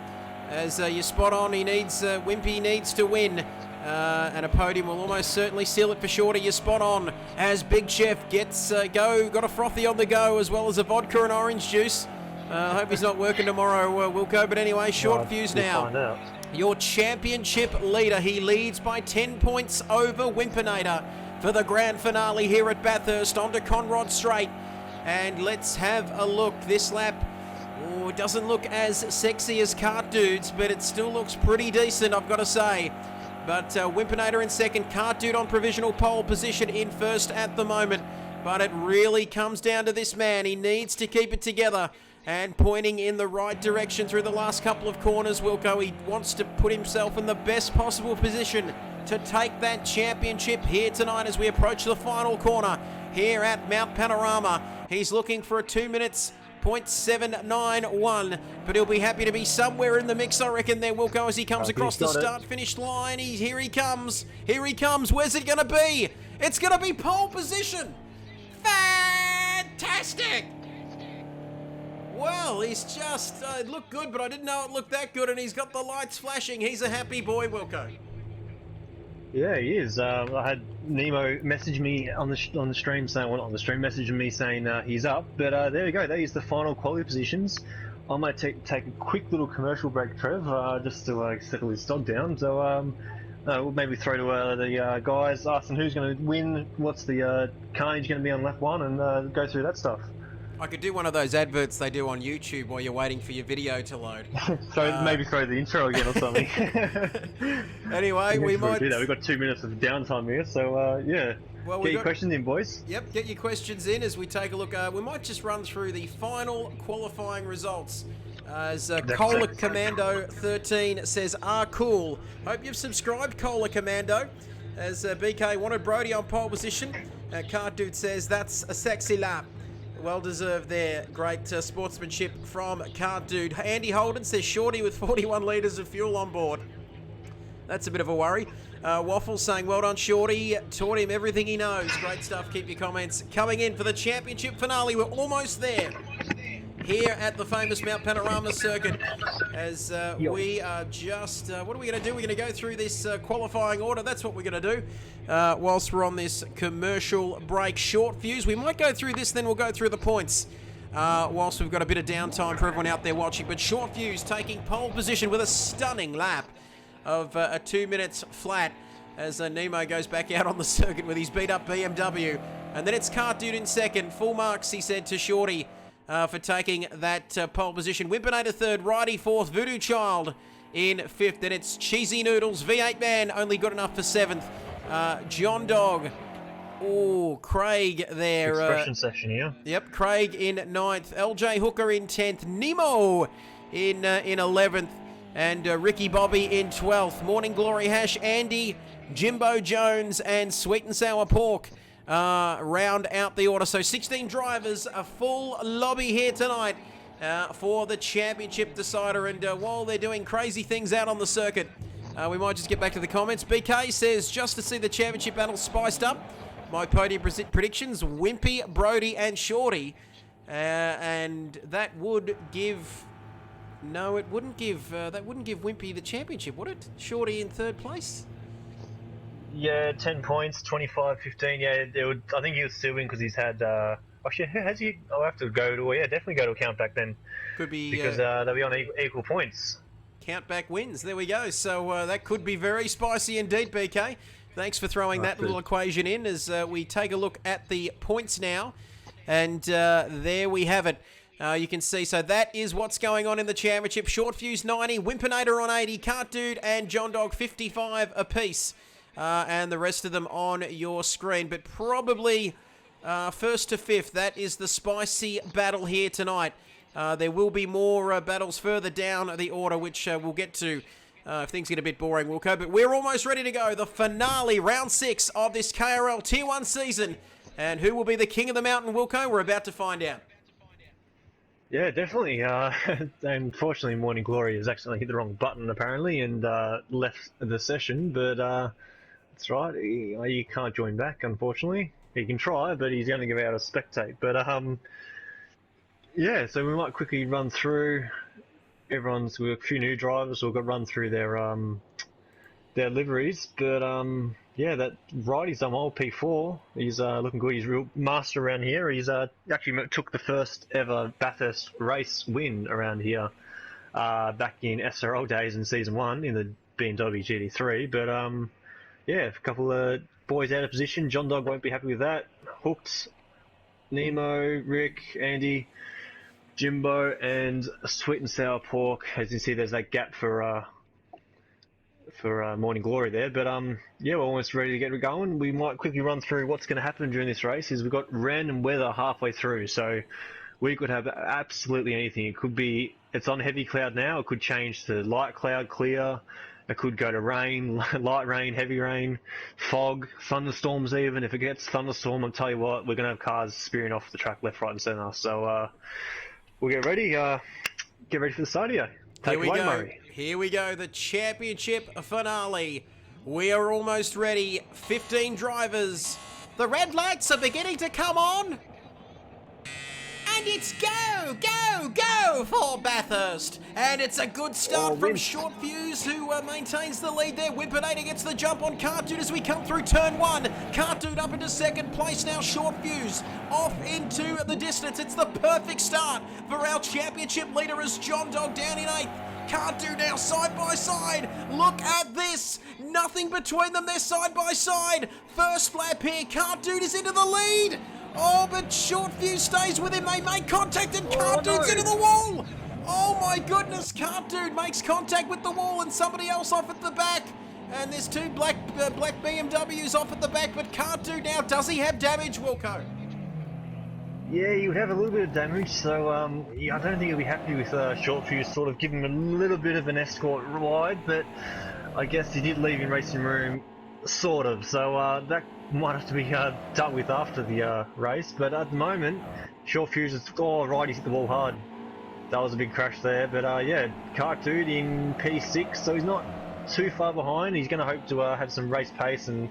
As you're spot on, Wimpy needs to win. And a podium will almost certainly seal it for Shorty. You're spot on. As Big Chef gets got a frothy on the go, as well as a vodka and orange juice. I hope he's not working tomorrow, Wilco. But anyway, short fuse now. Find out. Your championship leader. He leads by 10 points over Wimpinator for the grand finale here at Bathurst onto Conrod Straight. And let's have a look. This lap, it doesn't look as sexy as Cart Dudes, but it still looks pretty decent, I've got to say. But Wimpinator in second, Cart Dude on provisional pole position in first at the moment. But it really comes down to this man. He needs to keep it together and pointing in the right direction through the last couple of corners, Wilco. He wants to put himself in the best possible position to take that championship here tonight as we approach the final corner here at Mount Panorama. He's looking for a 2 minutes 0.791, but he'll be happy to be somewhere in the mix, I reckon, there, Wilco, as he comes across the start-finish line. Here he comes. Here he comes. Where's it going to be? It's going to be pole position. Fantastic. Well, he's just, it looked good, but I didn't know it looked that good, and he's got the lights flashing. He's a happy boy, Wilco. Yeah, he is. I had Nemo message me on the stream saying, well, not on the stream, messaging me saying he's up. But there we go. That is the final quality positions. I might take a quick little commercial break, Trev, just to settle his dog down. So we'll maybe throw to the guys, ask them who's going to win, what's the carnage going to be on lap one, and go through that stuff. I could do one of those adverts they do on YouTube while you're waiting for your video to load. Maybe throw the intro again or something. Anyway, we might do that. We've got 2 minutes of downtime here, so yeah. Well, get your questions in, boys. Yep, get your questions in as we take a look. We might just run through the final qualifying results. As Cola Commando 13 says, cool. Hope you've subscribed, Cola Commando. As BK wanted Brody on pole position. Cart Dude says, that's a sexy lap. Well deserved there. Great sportsmanship from Cart Dude. Andy Holden says Shorty with 41 litres of fuel on board. That's a bit of a worry. Waffle saying, well done, Shorty. Taught him everything he knows. Great stuff. Keep your comments coming in for the championship finale. We're almost there here at the famous Mount Panorama circuit as we are just... what are we going to do? We're going to go through this qualifying order. That's what we're going to do whilst we're on this commercial break. Short fuse. We might go through this, then we'll go through the points whilst we've got a bit of downtime for everyone out there watching. But Short Fuse taking pole position with a stunning lap of a 2 minutes flat as Nemo goes back out on the circuit with his beat-up BMW. And then it's Cart Dude in second. Full marks, he said, to Shorty for taking that pole position. Wimpinator third, Righty fourth, Voodoo Child in fifth. And it's Cheesy Noodles, V8 Man, only good enough for seventh. John Dog. Oh, Craig there. Expression session here. Yep, Craig in ninth. LJ Hooker in 10th. Nemo in 11th. And Ricky Bobby in 12th. Morning Glory Hash, Andy, Jimbo Jones, and Sweet and Sour Pork round out the order. So 16 drivers, a full lobby here tonight for the championship decider. And while they're doing crazy things out on the circuit, we might just get back to the comments. BK says, just to see the championship battle spiced up, my podium predictions, Wimpy, Brody, and Shorty. And that would give... No, it wouldn't give. That wouldn't give Wimpy the championship, would it? Shorty in third place. Yeah, 10 points, 25, 15. Yeah, it would. I think he'll still win because he's had. Actually, has he? I'll have to go to. Yeah, definitely go to a count back then. Could be because they'll be on equal points. Count back wins. There we go. So that could be very spicy indeed, BK. Thanks for throwing that little equation in as we take a look at the points now, and there we have it. You can see, so that is what's going on in the championship. Short Fuse 90, Wimpinator on 80, Cart Dude and John Dog 55 apiece. And the rest of them on your screen. But probably first to fifth, that is the spicy battle here tonight. There will be more battles further down the order, which we'll get to if things get a bit boring, Wilco. But we're almost ready to go. The finale, round 6 of this KRL Tier 1 season. And who will be the king of the mountain, Wilco? We're about to find out. Yeah, definitely. Unfortunately, Morning Glory has accidentally hit the wrong button, apparently, and left the session. But that's right. He can't join back, unfortunately. He can try, but he's going to give out a spectate. But yeah, so we might quickly run through we've got a few new drivers, so we've got run through their liveries. But yeah, that righty's done well. P4. He's looking good. He's a real master around here. He's actually took the first ever Bathurst race win around here back in SRL days in season 1 in the BMW GT3. But yeah, a couple of boys out of position. John Dog won't be happy with that. Hooked, Nemo, Rick, Andy, Jimbo, and Sweet and Sour Pork. As you see, there's that gap for Morning Glory there. But yeah, we're almost ready to get going. We might quickly run through what's going to happen during this race. We've got random weather halfway through, so we could have absolutely anything. It could be, it's on heavy cloud now. It could change to light cloud, clear. It could go to rain, light rain, heavy rain, fog, thunderstorms even. If it gets thunderstorm, I'll tell you what, we're going to have cars spearing off the track left, right and centre. So we'll get ready. Get ready for the start here. Take it away, Murray. Here we go, the championship finale. We are almost ready. 15 drivers. The red lights are beginning to come on. And it's go, go, go for Bathurst. And it's a good start from Short Fuse, who maintains the lead there. Wimpinator gets the jump on Cartoon as we come through turn 1. Cartoon up into second place now. Short Fuse off into the distance. It's the perfect start for our championship leader as John Dog down in 8th. Cartoon now side by side. Look at this. Nothing between them. They're side by side. First lap here. Cartoon is into the lead. Oh, but Short Fuse stays with him. They make contact and Cartoon's into the wall. Oh my goodness, Cartoon makes contact with the wall and somebody else off at the back. And there's two black BMWs off at the back, but Cartoon now, does he have damage, Wilco? Yeah, you would have a little bit of damage, so yeah, I don't think he'll be happy with Short Fuse sort of giving him a little bit of an escort ride, but I guess he did leave in racing room, sort of, so that might have to be dealt with after the race. But at the moment, Short Fuse is, oh right, he's hit the wall hard. That was a big crash there, but yeah, Cartoon in P6, so he's not too far behind. He's going to hope to have some race pace and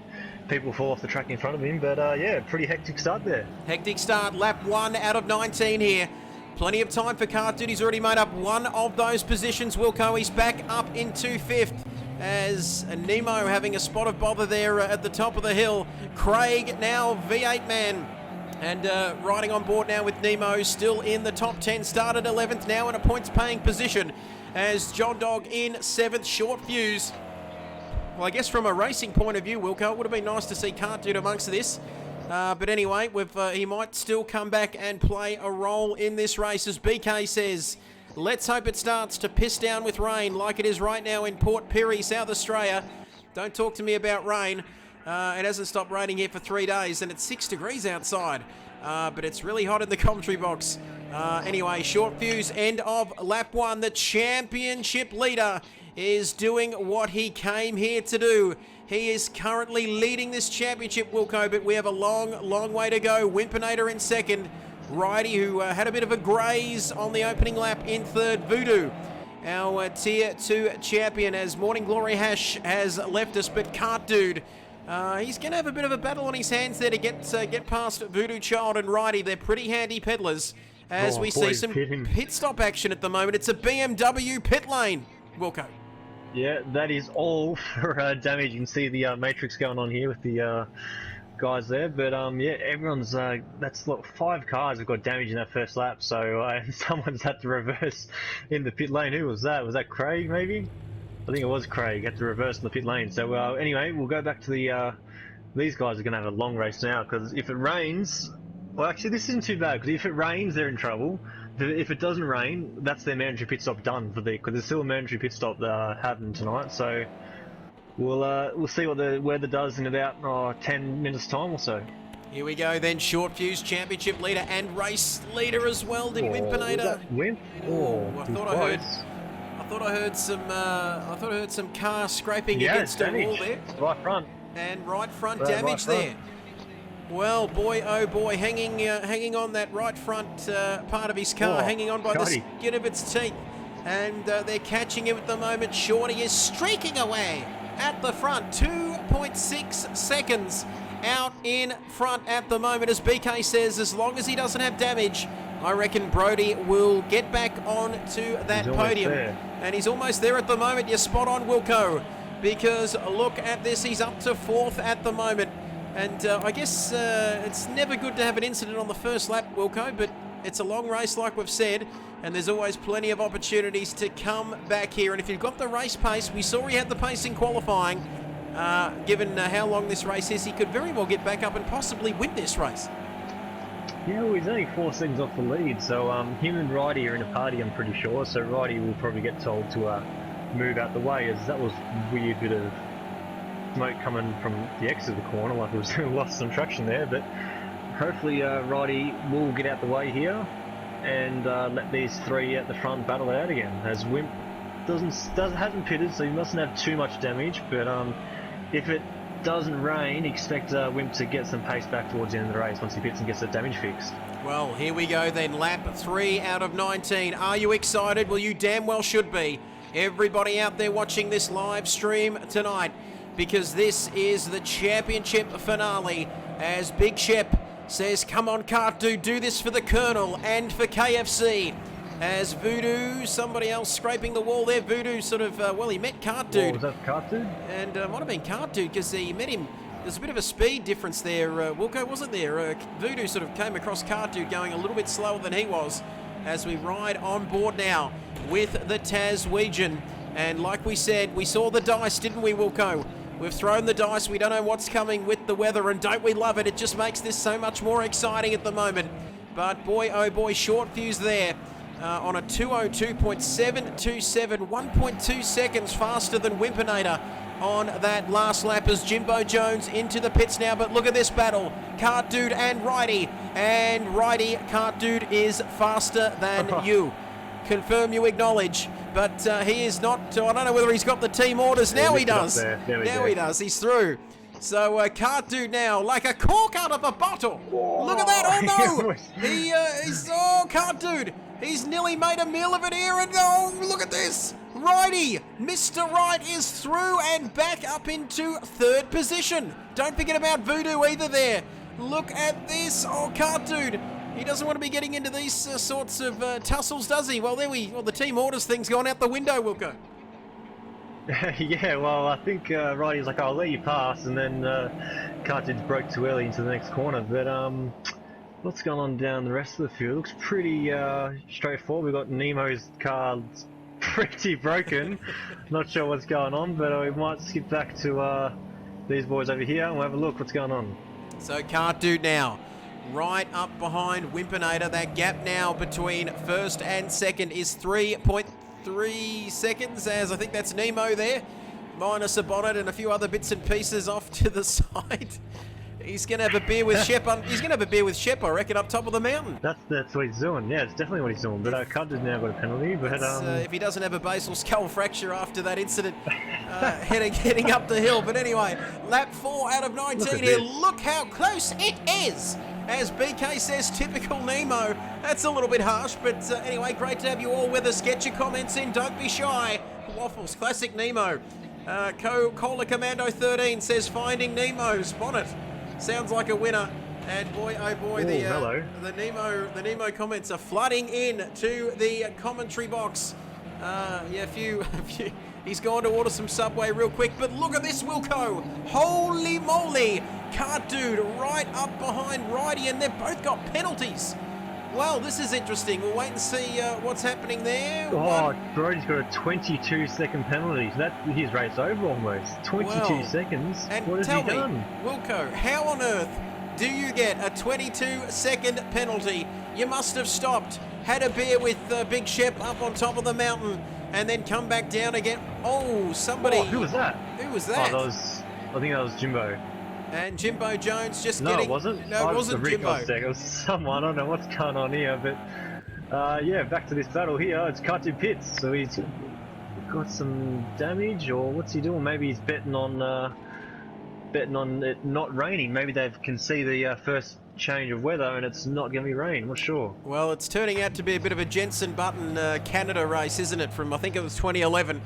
people fall off the track in front of him, but yeah, pretty hectic start there. Hectic start, lap 1 out of 19 here. Plenty of time for Cartoon. He's already made up one of those positions. Wilco, he's back up into 5th. As Nemo having a spot of bother there at the top of the hill. Craig now V8 man and riding on board now with Nemo, still in the top 10, started 11th, now in a points paying position as John Dog in 7th. Short Fuse. Well, I guess from a racing point of view, Wilco, it would have been nice to see Cartoon amongst this. But anyway, he might still come back and play a role in this race, as BK says. Let's hope it starts to piss down with rain like it is right now in Port Pirie, South Australia. Don't talk to me about rain. It hasn't stopped raining here for 3 days and it's 6 degrees outside. But it's really hot in the commentary box. Anyway, Short Fuse, end of lap 1. The championship leader is doing what he came here to do. He is currently leading this championship, Wilco, but we have a long, long way to go. Wimpinator in second. Righty, who had a bit of a graze on the opening lap in third. Voodoo, our Tier 2 champion, as Morning Glory Hash has left us, but Cartoon, he's going to have a bit of a battle on his hands there to get past Voodoo Child and Righty. They're pretty handy peddlers, as we see some pit stop action at the moment. It's a BMW pit lane, Wilco. Yeah, that is all for damage. You can see the matrix going on here with the guys there, but yeah, everyone's that's 5 cars have got damage in that first lap, so someone's had to reverse in the pit lane. Who was that? Was that Craig maybe? I think it was Craig, had to reverse in the pit lane. So anyway, we'll go back to the these guys are going to have a long race now, because if it rains, well actually this isn't too bad, because if it rains they're in trouble. If it doesn't rain, that's their mandatory pit stop done for because there's still a mandatory pit stop happening tonight, so we'll see what the weather does in about 10 minutes time or so. Here we go then. Short Fuse championship leader and race leader as well. Did Wimpinator? Wimp? I thought I heard some car scraping against a wall there. Right front. And right front damage there. Well, boy, oh boy, hanging on that right front part of his car, hanging on by the skin of its teeth. And they're catching him at the moment. Shorty is streaking away at the front. 2.6 seconds out in front at the moment. As BK says, as long as he doesn't have damage, I reckon Brodie will get back onto that He's podium. there. And he's almost there at the moment. You're spot on, Wilco, because look at this. He's up to 4th at the moment. And I guess it's never good to have an incident on the first lap, Wilco, but it's a long race like we've said, and there's always plenty of opportunities to come back here. And if you've got the race pace, we saw he had the pace in qualifying. Given how long this race is, he could very well get back up and possibly win this race. Yeah, well, he's only 4 seconds off the lead, so him and Righty are in a party, I'm pretty sure. So Righty will probably get told to move out the way, as that was a weird bit of smoke coming from the exit of the corner, like it was lost some traction there. But hopefully Righty will get out the way here and let these 3 at the front battle it out again. As Wimp hasn't pitted, so he mustn't have too much damage. But if it doesn't rain, expect Wimp to get some pace back towards the end of the race once he pits and gets the damage fixed. Well, here we go then, lap 3 out of 19. Are you excited? Well, you damn well should be. Everybody out there watching this live stream tonight, because this is the championship finale, as Big Shep says, come on, Kart Dude, do this for the Colonel and for KFC. As Voodoo, somebody else scraping the wall there. Voodoo sort of, well, he met Kart Dude. Was that Kart Dude? And might have been Kart Dude, because he met him. There's a bit of a speed difference there, Wilco, wasn't there? Voodoo sort of came across Kart Dude going a little bit slower than he was, as we ride on board now with the Taswegian. And like we said, we saw the dice, didn't we, Wilco? We've thrown the dice. We don't know what's coming with the weather, and don't we love it? It just makes this so much more exciting at the moment. But boy, oh boy, short fuse there. On a 202.727, 1.2 seconds faster than Wimpinator on that last lap, as Jimbo Jones into the pits now. But look at this battle, Kart Dude and Righty. And Righty, Kart Dude is faster than you. Confirm you acknowledge. But he is not, I don't know whether he's got the team orders. Now he does. Now he does. He's through. So Kart Dude now, like a cork out of a bottle. Whoa. Look at that. Oh no. He's Kart Dude. He's nearly made a meal of it here, and oh, look at this. Righty, Mr. Right is through and back up into 3rd position. Don't forget about Voodoo either there. Look at this. Oh, Kart Dude. He doesn't want to be getting into these sorts of tussles, does he? Well, the team orders thing's gone out the window, Wilco. Yeah, well, I think Righty's like, I'll let you pass, and then Kart Dude broke too early into the next corner. But what's going on down the rest of the field? Looks pretty straightforward. We've got Nemo's car pretty broken. Not sure what's going on, but we might skip back to these boys over here and we'll have a look what's going on. So Kart Dude now, right up behind Wimpinator. That gap now between 1st and 2nd is 3.3 seconds, as I think that's Nemo there, minus a bonnet and a few other bits and pieces off to the side. He's going to have a beer with Shep. He's going to have a beer with Shep, I reckon, up top of the mountain. That's what he's doing. Yeah, it's definitely what he's doing. But Kart Dude's now got a penalty. But if he doesn't have a basal skull fracture after that incident, heading up the hill. But anyway, lap 4 out of 19 here. Look how close it is. As BK says, typical Nemo. That's a little bit harsh, but anyway, great to have you all with us. Get your comments in. Don't be shy. Waffles, classic Nemo. Cola Commando 13 says finding Nemo's bonnet. Sounds like a winner, and boy, oh boy, the Nemo comments are flooding in to the commentary box. Yeah, a few. He's gone to order some Subway real quick, but look at this, Wilco! Holy moly! Kart Dude right up behind Righty, and they've both got penalties. Well, this is interesting. We'll wait and see what's happening there. Oh, Brody's got a 22-second penalty. So that's his race over almost. 22 seconds. And what has tell he done? me, Wilco, how on earth do you get a 22-second penalty? You must have stopped, had a beer with Big Shep up on top of the mountain, and then come back down again. Oh, somebody. Oh, who was that? Who was that? I think that was Jimbo. And Jimbo Jones just getting... getting... No, it wasn't. No, it wasn't Jimbo. It was someone. I don't know what's going on here, but yeah, back to this battle here. It's Kart Dude pits, so he's got some damage, or what's he doing? Maybe he's betting on it not raining. Maybe they can see the first change of weather and it's not going to be rain. I'm not sure. Well, it's turning out to be a bit of a Jenson Button Canada race, isn't it? From I think it was 2011.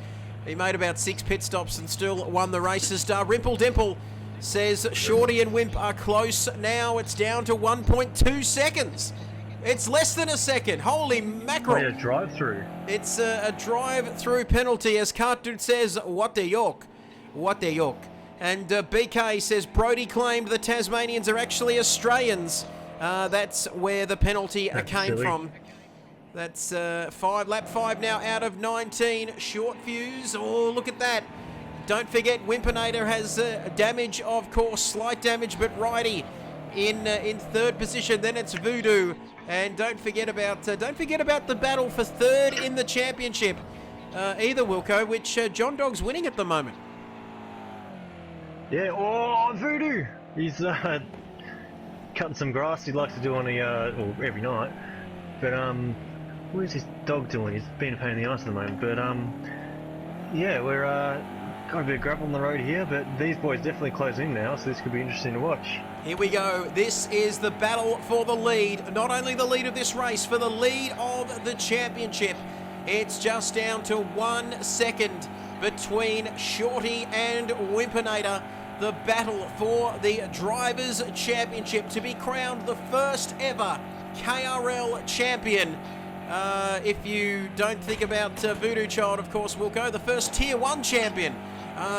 He made about 6 pit stops and still won the races. Rimple Dimple says Shorty and Wimp are close now. It's down to 1.2 seconds. It's less than a second. Holy mackerel. Oh, yeah, drive-through. It's a drive-through penalty, as Cartoon says, what the york. What the york. And BK says, Brody claimed the Tasmanians are actually Australians. That's where the penalty came silly. from. That's lap 5 now out of 19. Short fuse. Oh, look at that. Don't forget, Wimpinator has damage, of course, slight damage, but Righty in third position. Then it's Voodoo, and don't forget about the battle for third in the championship. Either Wilco, which John Dog's winning at the moment. Yeah, oh, Voodoo! He's cutting some grass he'd like to do on every night. But, what is his dog doing? He's being a pain in the ass at the moment. But, yeah, we're got a bit of gravel on the road here, but these boys definitely closing in now, so this could be interesting to watch. Here we go. This is the battle for the lead. Not only the lead of this race, for the lead of the championship. It's just down to 1 second between Shorty and Wimpinator. The battle for the Drivers' Championship to be crowned the first ever KRL champion. If you don't think about Voodoo Child, of course, Wilco, the first Tier 1 champion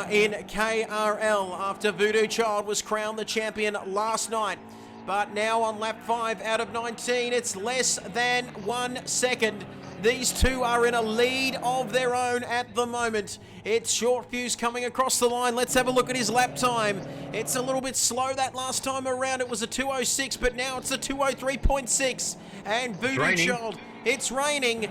in KRL after Voodoo Child was crowned the champion last night. But now on lap 5 out of 19, it's less than 1 second. These two are in a lead of their own at the moment. It's Short Fuse coming across the line. Let's have a look at his lap time. It's a little bit slow that last time around. It was a 2:06, but now it's a 2:03.6. And Voodoo Child, it's raining.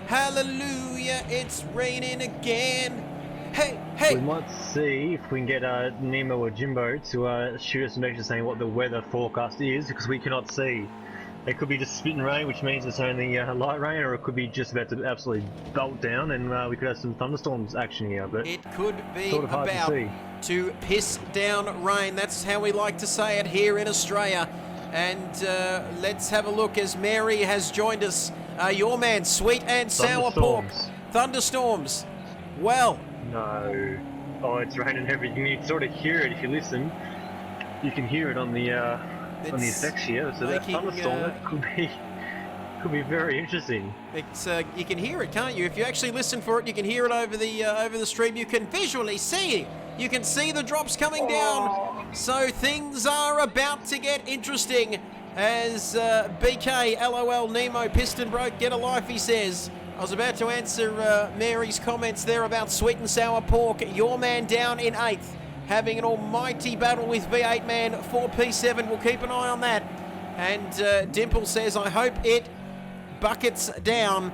Hallelujah, it's raining again. Hey, hey. We might see if we can get Nemo or Jimbo to shoot us a message saying what the weather forecast is, because we cannot see. It could be just spitting rain, which means it's only light rain, or it could be just about to absolutely belt down, and we could have some thunderstorms action here. But it could be sort of hard about to piss down rain. That's how we like to say it here in Australia. And let's have a look as Mary has joined us. Your man, Sweet and Sour Pork. Thunderstorms. Well. No. Oh, it's raining everything. You can sort of hear it if you listen. You can hear it on the effects here. So that thunderstorm that could be very interesting. It's you can hear it, can't you? If you actually listen for it, you can hear it over the stream. You can visually see it. You can see the drops coming down. So things are about to get interesting as BK, LOL, Nemo, Piston Broke, get a life, he says. I was about to answer Mary's comments there about Sweet and Sour Pork. Your man down in 8th, having an almighty battle with V8 Man 4P7. We'll keep an eye on that. And Dimple says, I hope it buckets down.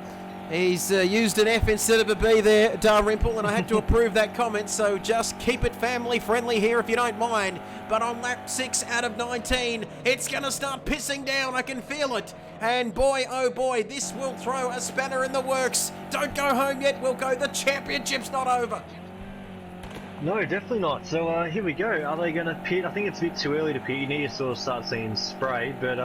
He's used an F instead of a B there, Dalrymple, and I had to approve that comment, so just keep it family friendly here if you don't mind. But on lap 6 out of 19, it's going to start pissing down. I can feel it. And boy, oh boy, this will throw a spanner in the works. Don't go home yet, Wilco. The championship's not over. No, definitely not. So here we go. Are they going to pit? I think it's a bit too early to pit. You need to sort of start seeing spray, but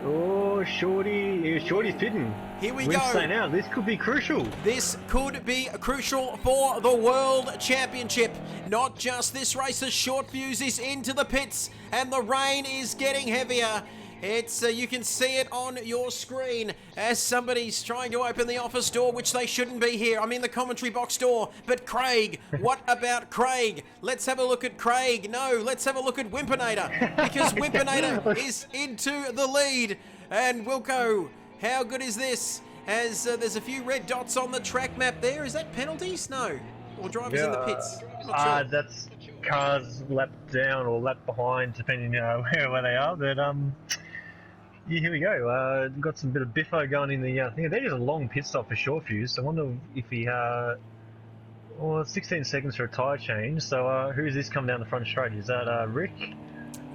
oh, Shorty's pitting. Here we go. go. Now, this could be crucial. This could be crucial for the World Championship. Not just this race, as Short Fuse is into the pits and the rain is getting heavier. It's you can see it on your screen as somebody's trying to open the office door, which they shouldn't be here. I'm in the commentary box door. But Craig, what about Craig? Let's have a look at Craig. No, let's have a look at Wimpinator, because Wimpinator is into the lead. And Wilco, how good is this? As there's a few red dots on the track map there. Is that penalties? No. Or drivers in the pits? Not sure. That's cars lap down or lap behind, depending where they are. But yeah, here we go. Got some bit of biffo going in the thing. That is a long pit stop for Short Fuse. I wonder if he 16 seconds for a tyre change. So who's this come down the front straight? Is that Rick?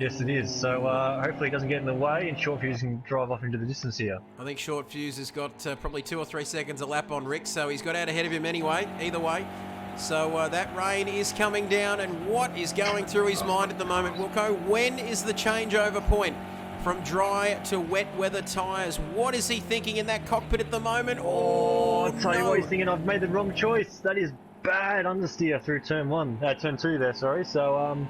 Yes, it is. So hopefully it doesn't get in the way and Short Fuse can drive off into the distance here. I think Short Fuse has got probably 2 or 3 seconds a lap on Rick, so he's got out ahead of him anyway, either way. So that rain is coming down, and what is going through his mind at the moment, Wilco? When is the changeover point from dry to wet weather tyres? What is he thinking in that cockpit at the moment? Oh, I'll tell you what he's thinking. I've made the wrong choice. That is bad understeer through turn 2 there, sorry. So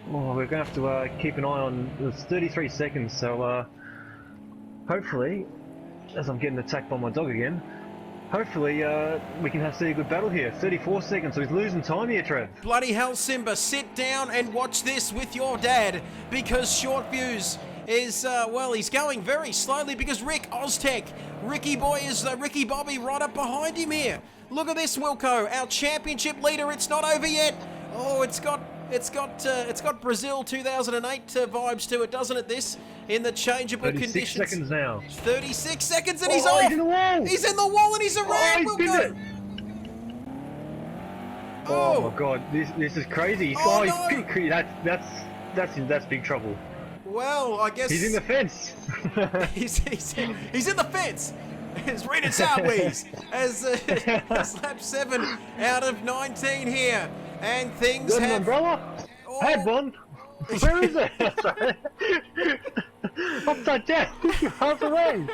we're going to have to keep an eye on. It's 33 seconds, so hopefully, as I'm getting attacked by my dog again, hopefully we can see a good battle here. 34 seconds, so he's losing time here, Trev. Bloody hell, Simba, sit down and watch this with your dad, because Short Fuse is, well, he's going very slowly because Rick Oztech, Ricky Boy is Ricky Bobby right up behind him here. Look at this, Wilco, our championship leader. It's not over yet. Oh, it's got Brazil 2008 vibes to it, doesn't it? This in the changeable 36 conditions. seconds now. 36 seconds and he's off. He's in the wall. He's in the wall and he's around. He's pinned it. Oh. Oh my God, this is crazy. Oh, He's that's big trouble. Well, I guess He's in the fence. he's in the fence. It's Renan Sideways as lap 7 out of 19 here, and things Got an have. umbrella? Oh. Had one. Where is it? Upside down. Half away.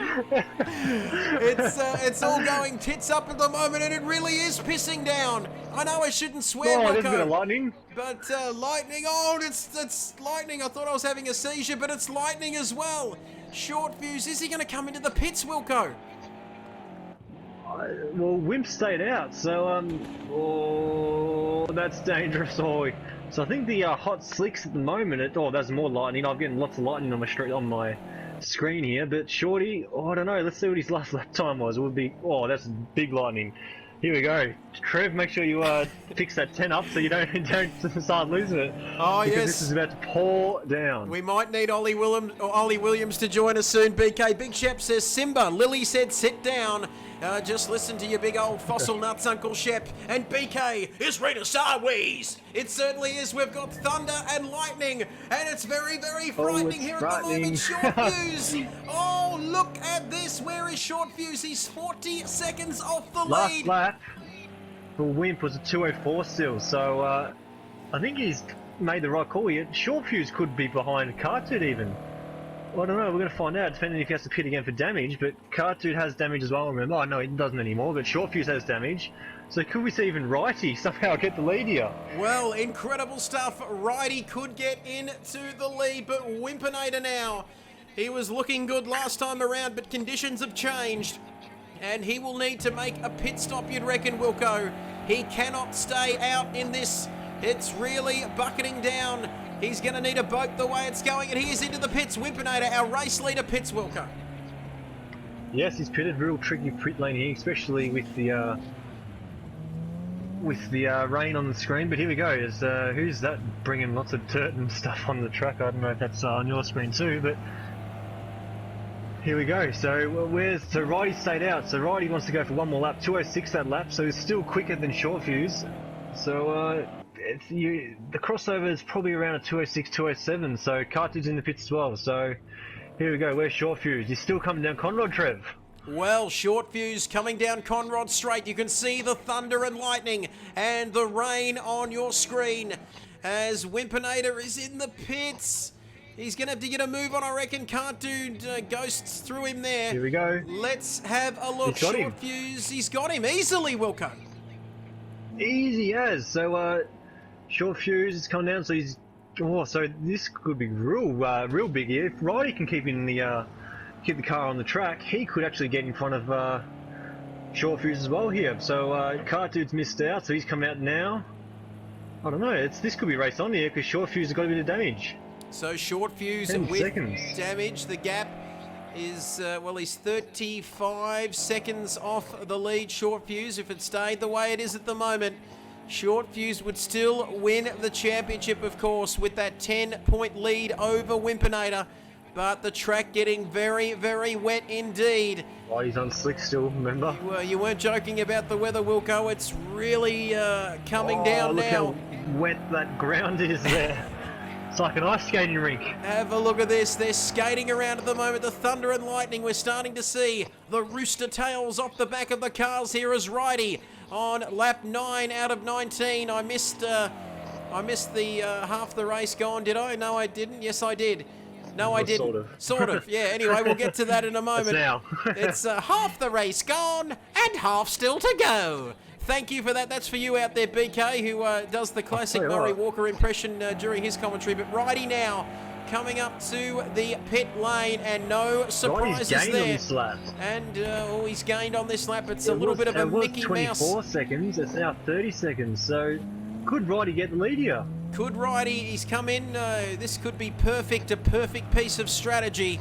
It's all going tits up at the moment, and it really is pissing down. I know I shouldn't swear, Oh, there's a bit of Wilco, lightning. but lightning. Oh, it's lightning. I thought I was having a seizure, but it's lightning as well. Short Fuse, is he going to come into the pits, Wilco? Well, Wimp stayed out, so oh, that's dangerous. Oh, so I think the hot slicks at the moment. There's more lightning. I'm getting lots of lightning on my screen here. But Shorty, I don't know. Let's see what his last lap time was. It would be. Oh, that's big lightning. Here we go. Trev, make sure you fix that 10 up so you don't start losing it. Oh, because yes. This is about to pour down. We might need Ollie Williams to join us soon. BK Big Shep says Simba. Lily said sit down. Just listen to your big old fossil nuts, Uncle Shep. And BK is ready to sideways. It certainly is. We've got thunder and lightning, and it's very, very frightening here at the moment. Short Fuse. Oh, look at this. Where is Short Fuse? He's 40 seconds off the lead. Last lap for Wimp was a 2:04 still, so I think he's made the right call here. Short Fuse could be behind Cartoon even. Well, I don't know, we're going to find out, depending if he has to pit again for damage, but Cartoon has damage as well, remember. I know he doesn't anymore, but Short Fuse has damage. So could we see even Righty somehow get the lead here? Well, incredible stuff. Righty could get into the lead, but Wimpinator now. He was looking good last time around, but conditions have changed. And he will need to make a pit stop, you'd reckon, Wilco. He cannot stay out in this. It's really bucketing down. He's going to need a boat the way it's going, and he is into the pits. Wimpinator, our race leader, pits, Wilco. Yes, he's pitted. Real tricky pit lane here, especially with the rain on the screen. But here we go. Who's that bringing lots of dirt and stuff on the track? I don't know if that's on your screen too, but here we go. So Righty stayed out. So Righty wants to go for one more lap. 2:06 that lap, so he's still quicker than Short Fuse. So the crossover is probably around a 2:06, 2:07. So Cartoon's in the pits as well. So here we go. Where's Short Fuse? He's still coming down Conrod, Trev. Well, Short Fuse coming down Conrod Straight. You can see the thunder and lightning and the rain on your screen as Wimpinator is in the pits. He's going to have to get a move on, I reckon. Can't do ghosts through him there. Here we go. Let's have a look. He's got Short him. Fuse, he's got him easily, Wilco. Easy as. So Short Fuse is coming down. So he's. Oh, so this could be real big here. If Righty can keep the car on the track, he could actually get in front of Short Fuse as well here. So Cartoon's missed out, so he's coming out now. I don't know. This could be race on here because Short Fuse has got a bit of damage. So Short Fuse 10 with seconds. damage. The gap is, he's 35 seconds off the lead, Short Fuse. If it stayed the way it is at the moment, Short Fuse would still win the championship, of course, with that 10-point lead over Wimpinator. But the track getting very, very wet indeed. Oh, he's on slick still, remember? Well, you weren't joking about the weather, Wilco. It's really coming down look now. How wet that ground is there. It's like an ice skating rink. Have a look at this. They're skating around at the moment. The thunder and lightning. We're starting to see the rooster tails off the back of the cars here as Righty on lap 9 out of 19. I missed the half the race gone, did I? No, I didn't. Yes, I did. No, I didn't. Sort of. Yeah, anyway, we'll get to that in a moment. It's now. It's half the race gone and half still to go. Thank you for that. That's for you out there, BK, who does the classic Oh, Murray right. Walker impression during his commentary. But Righty now coming up to the pit lane, and no surprises Roddy's gained there. on this lap. And he's gained on this lap. It's a little bit of a Mickey Mouse. 24 seconds. It's now 30 seconds. So could Roddy get the lead here? Could Ridey, he's come in, this could be perfect, a perfect piece of strategy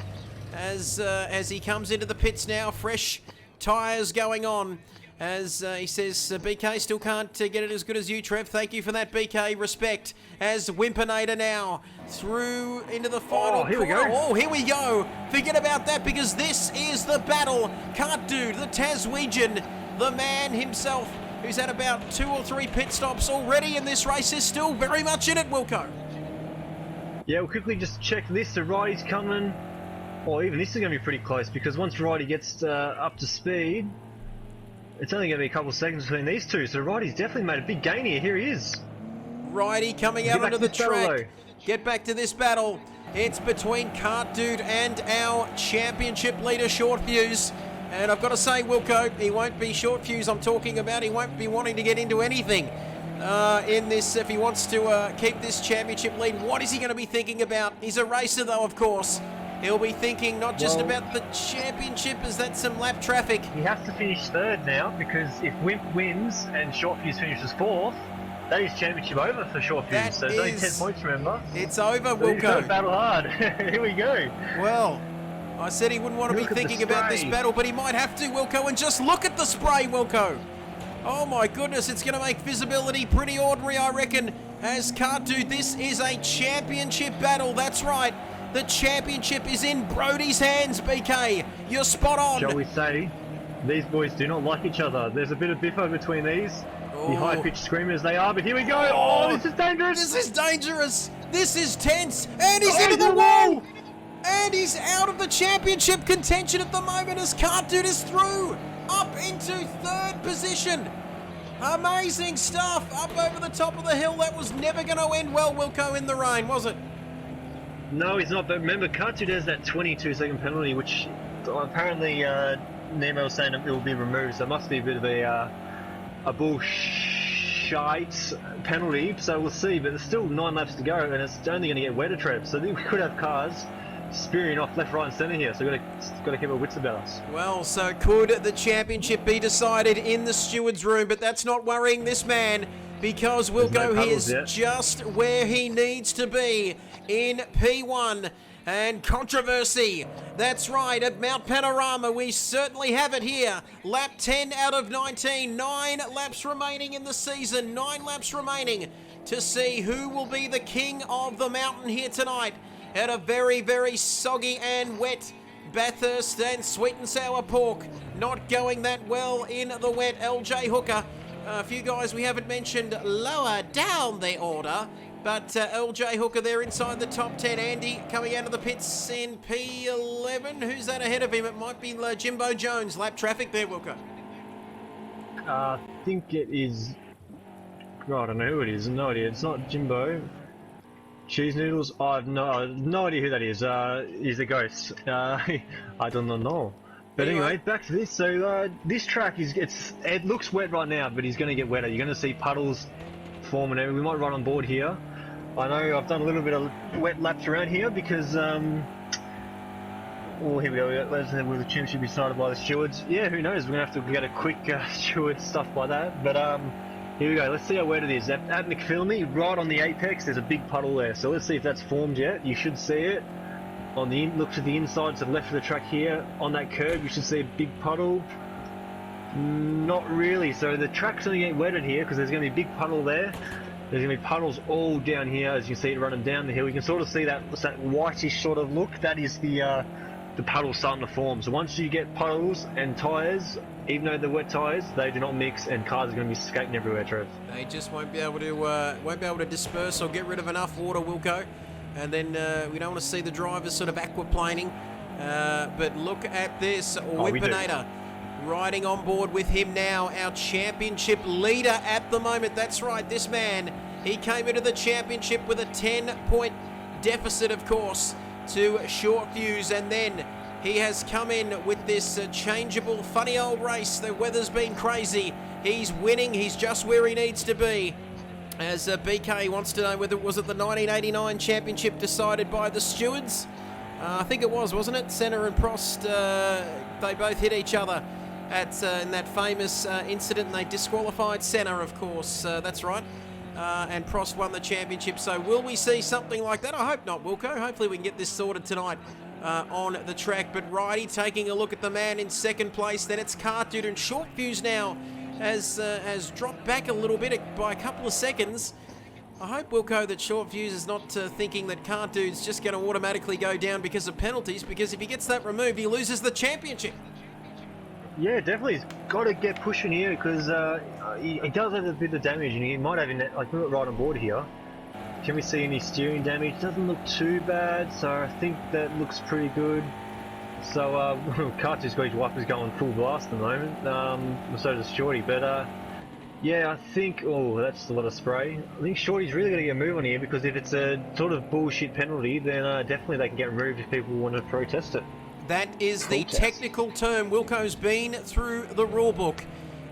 as he comes into the pits now, fresh tyres going on. As he says, BK still can't get it as good as you, Trev. Thank you for that, BK. Respect. As Wimpinator now through into the final here we corner. go. Oh, here we go. Forget about that because this is the battle. Cart Dude, the Taswegian, the man himself, who's had about 2 or 3 pit stops already in this race, is still very much in it, Wilco. Yeah, we'll quickly just check this. So Roddy's coming. Or even this is going to be pretty close because once Roddy gets up to speed, it's only going to be a couple of seconds between these two. So Roddy's definitely made a big gain here. Here he is. Ridey coming out onto the track. Get back to this battle. It's between Cart Dude and our championship leader, Short Fuse. And I've got to say, Wilco, he won't be Short Fuse I'm talking about. He won't be wanting to get into anything in this if he wants to keep this championship lead. What is he going to be thinking about? He's a racer, though, of course. He'll be thinking not just about the championship, as that's some lap traffic. He has to finish third now because if Wimp wins and Short Fuse finishes fourth, that is championship over for Short Fuse. So there's only 10 points, remember? It's over, So he's got to Wilco. battle hard. Here we go. Well, I said he wouldn't want to be Look at the thinking about this spray. battle, but he might have to, Wilco, and just look at the spray, Wilco. Oh my goodness, it's going to make visibility pretty ordinary, I reckon. As Cart Dude, this is a championship battle, that's right. The championship is in Brody's hands, BK. You're spot on. Shall we say, these boys do not like each other. There's a bit of biffo between these. The high-pitched screamers they are, but here we go. Oh, this is dangerous. This is dangerous. This is tense. And he's into the wall. And he's out of the championship contention at the moment as Cart Dude is through. Up into third position. Amazing stuff. Up over the top of the hill. That was never going to end well, Wilco, in the rain, was it? No, he's not. But remember, Katsu has that 22-second penalty, which apparently Nemo was saying it will be removed. So it must be a bit of a bullshit penalty. So we'll see. But there's still 9 laps to go, and it's only going to get wetter, Trev. So we could have cars spearing off left, right, and centre here. So we've got to keep our wits about us. Well, so could the championship be decided in the steward's room? But that's not worrying this man, because Wilco, he is just where he needs to be in P1. And controversy, that's right, at Mount Panorama we certainly have it here. Lap 10 out of 19, 9 laps remaining in the season, 9 laps remaining to see who will be the king of the mountain here tonight at a very, very soggy and wet Bathurst. And sweet and sour pork not going that well in the wet. LJ Hooker, a few guys we haven't mentioned lower down the order, but LJ Hooker there inside the top 10. Andy coming out of the pits in P11. Who's that ahead of him? It might be Jimbo Jones. Lap traffic there, Wilco. I think it is... Oh, I don't know who it is. No idea. It's not Jimbo. Cheese Noodles? I have no idea who that is. He's a ghost. I don't know. But anyway, back to this. So this track it looks wet right now, but he's going to get wetter. You're going to see puddles form and everything. We might run on board here. I know I've done a little bit of wet laps around here because oh, here we go. Will the championship be decided by the stewards? Yeah, who knows? We're going to have to get a quick steward stuff by that. But here we go. Let's see how wet it is. At McPhillamy, right on the apex, there's a big puddle there. So let's see if that's formed yet. You should see it. Look to the inside, to the left of the track here. On that curve, you should see a big puddle. Not really. So the track's only getting wetted here because there's going to be a big puddle there. There's going to be puddles all down here, as you can see it running down the hill. You can sort of see that whitish sort of look. That is the puddle starting to form. So once you get puddles and tyres, even though they're wet tyres, they do not mix, and cars are going to be skating everywhere, Trev. They just won't be able to disperse or get rid of enough water, Wilco. And then we don't want to see the drivers sort of aquaplaning. But look at this, Wimpinator riding on board with him now, our championship leader at the moment. That's right, this man, he came into the championship with a 10-point deficit, of course, to Short Fuse, and then he has come in with this changeable, funny old race. The weather's been crazy. He's winning. He's just where he needs to be. As BK wants to know whether it was at the 1989 championship decided by the stewards. I think it was, wasn't it? Senna and Prost, they both hit each other in that famous incident, and they disqualified Senna, of course. That's right. And Prost won the championship. So will we see something like that? I hope not, Wilco. Hopefully we can get this sorted tonight on the track. But Righty taking a look at the man in second place. Then it's Kart Dude, and Short Fuse now has dropped back a little bit by a couple of seconds. I hope, Wilco, that Short Fuse is not thinking that Kart Dude's just going to automatically go down because of penalties, because if he gets that removed, he loses the championship. Yeah, definitely. He's got to get pushing here because he does have a bit of damage, and he might have, like, we're not right on board here. Can we see any steering damage? Doesn't look too bad, so I think that looks pretty good. So, Carter's got his wipers going full blast at the moment, so does Shorty, but yeah, I think, oh, that's a lot of spray. I think Shorty's really going to get a move on here, because if it's a sort of bullshit penalty, then definitely they can get removed if people want to protest it. That is the technical term. Wilco's been through the rule book,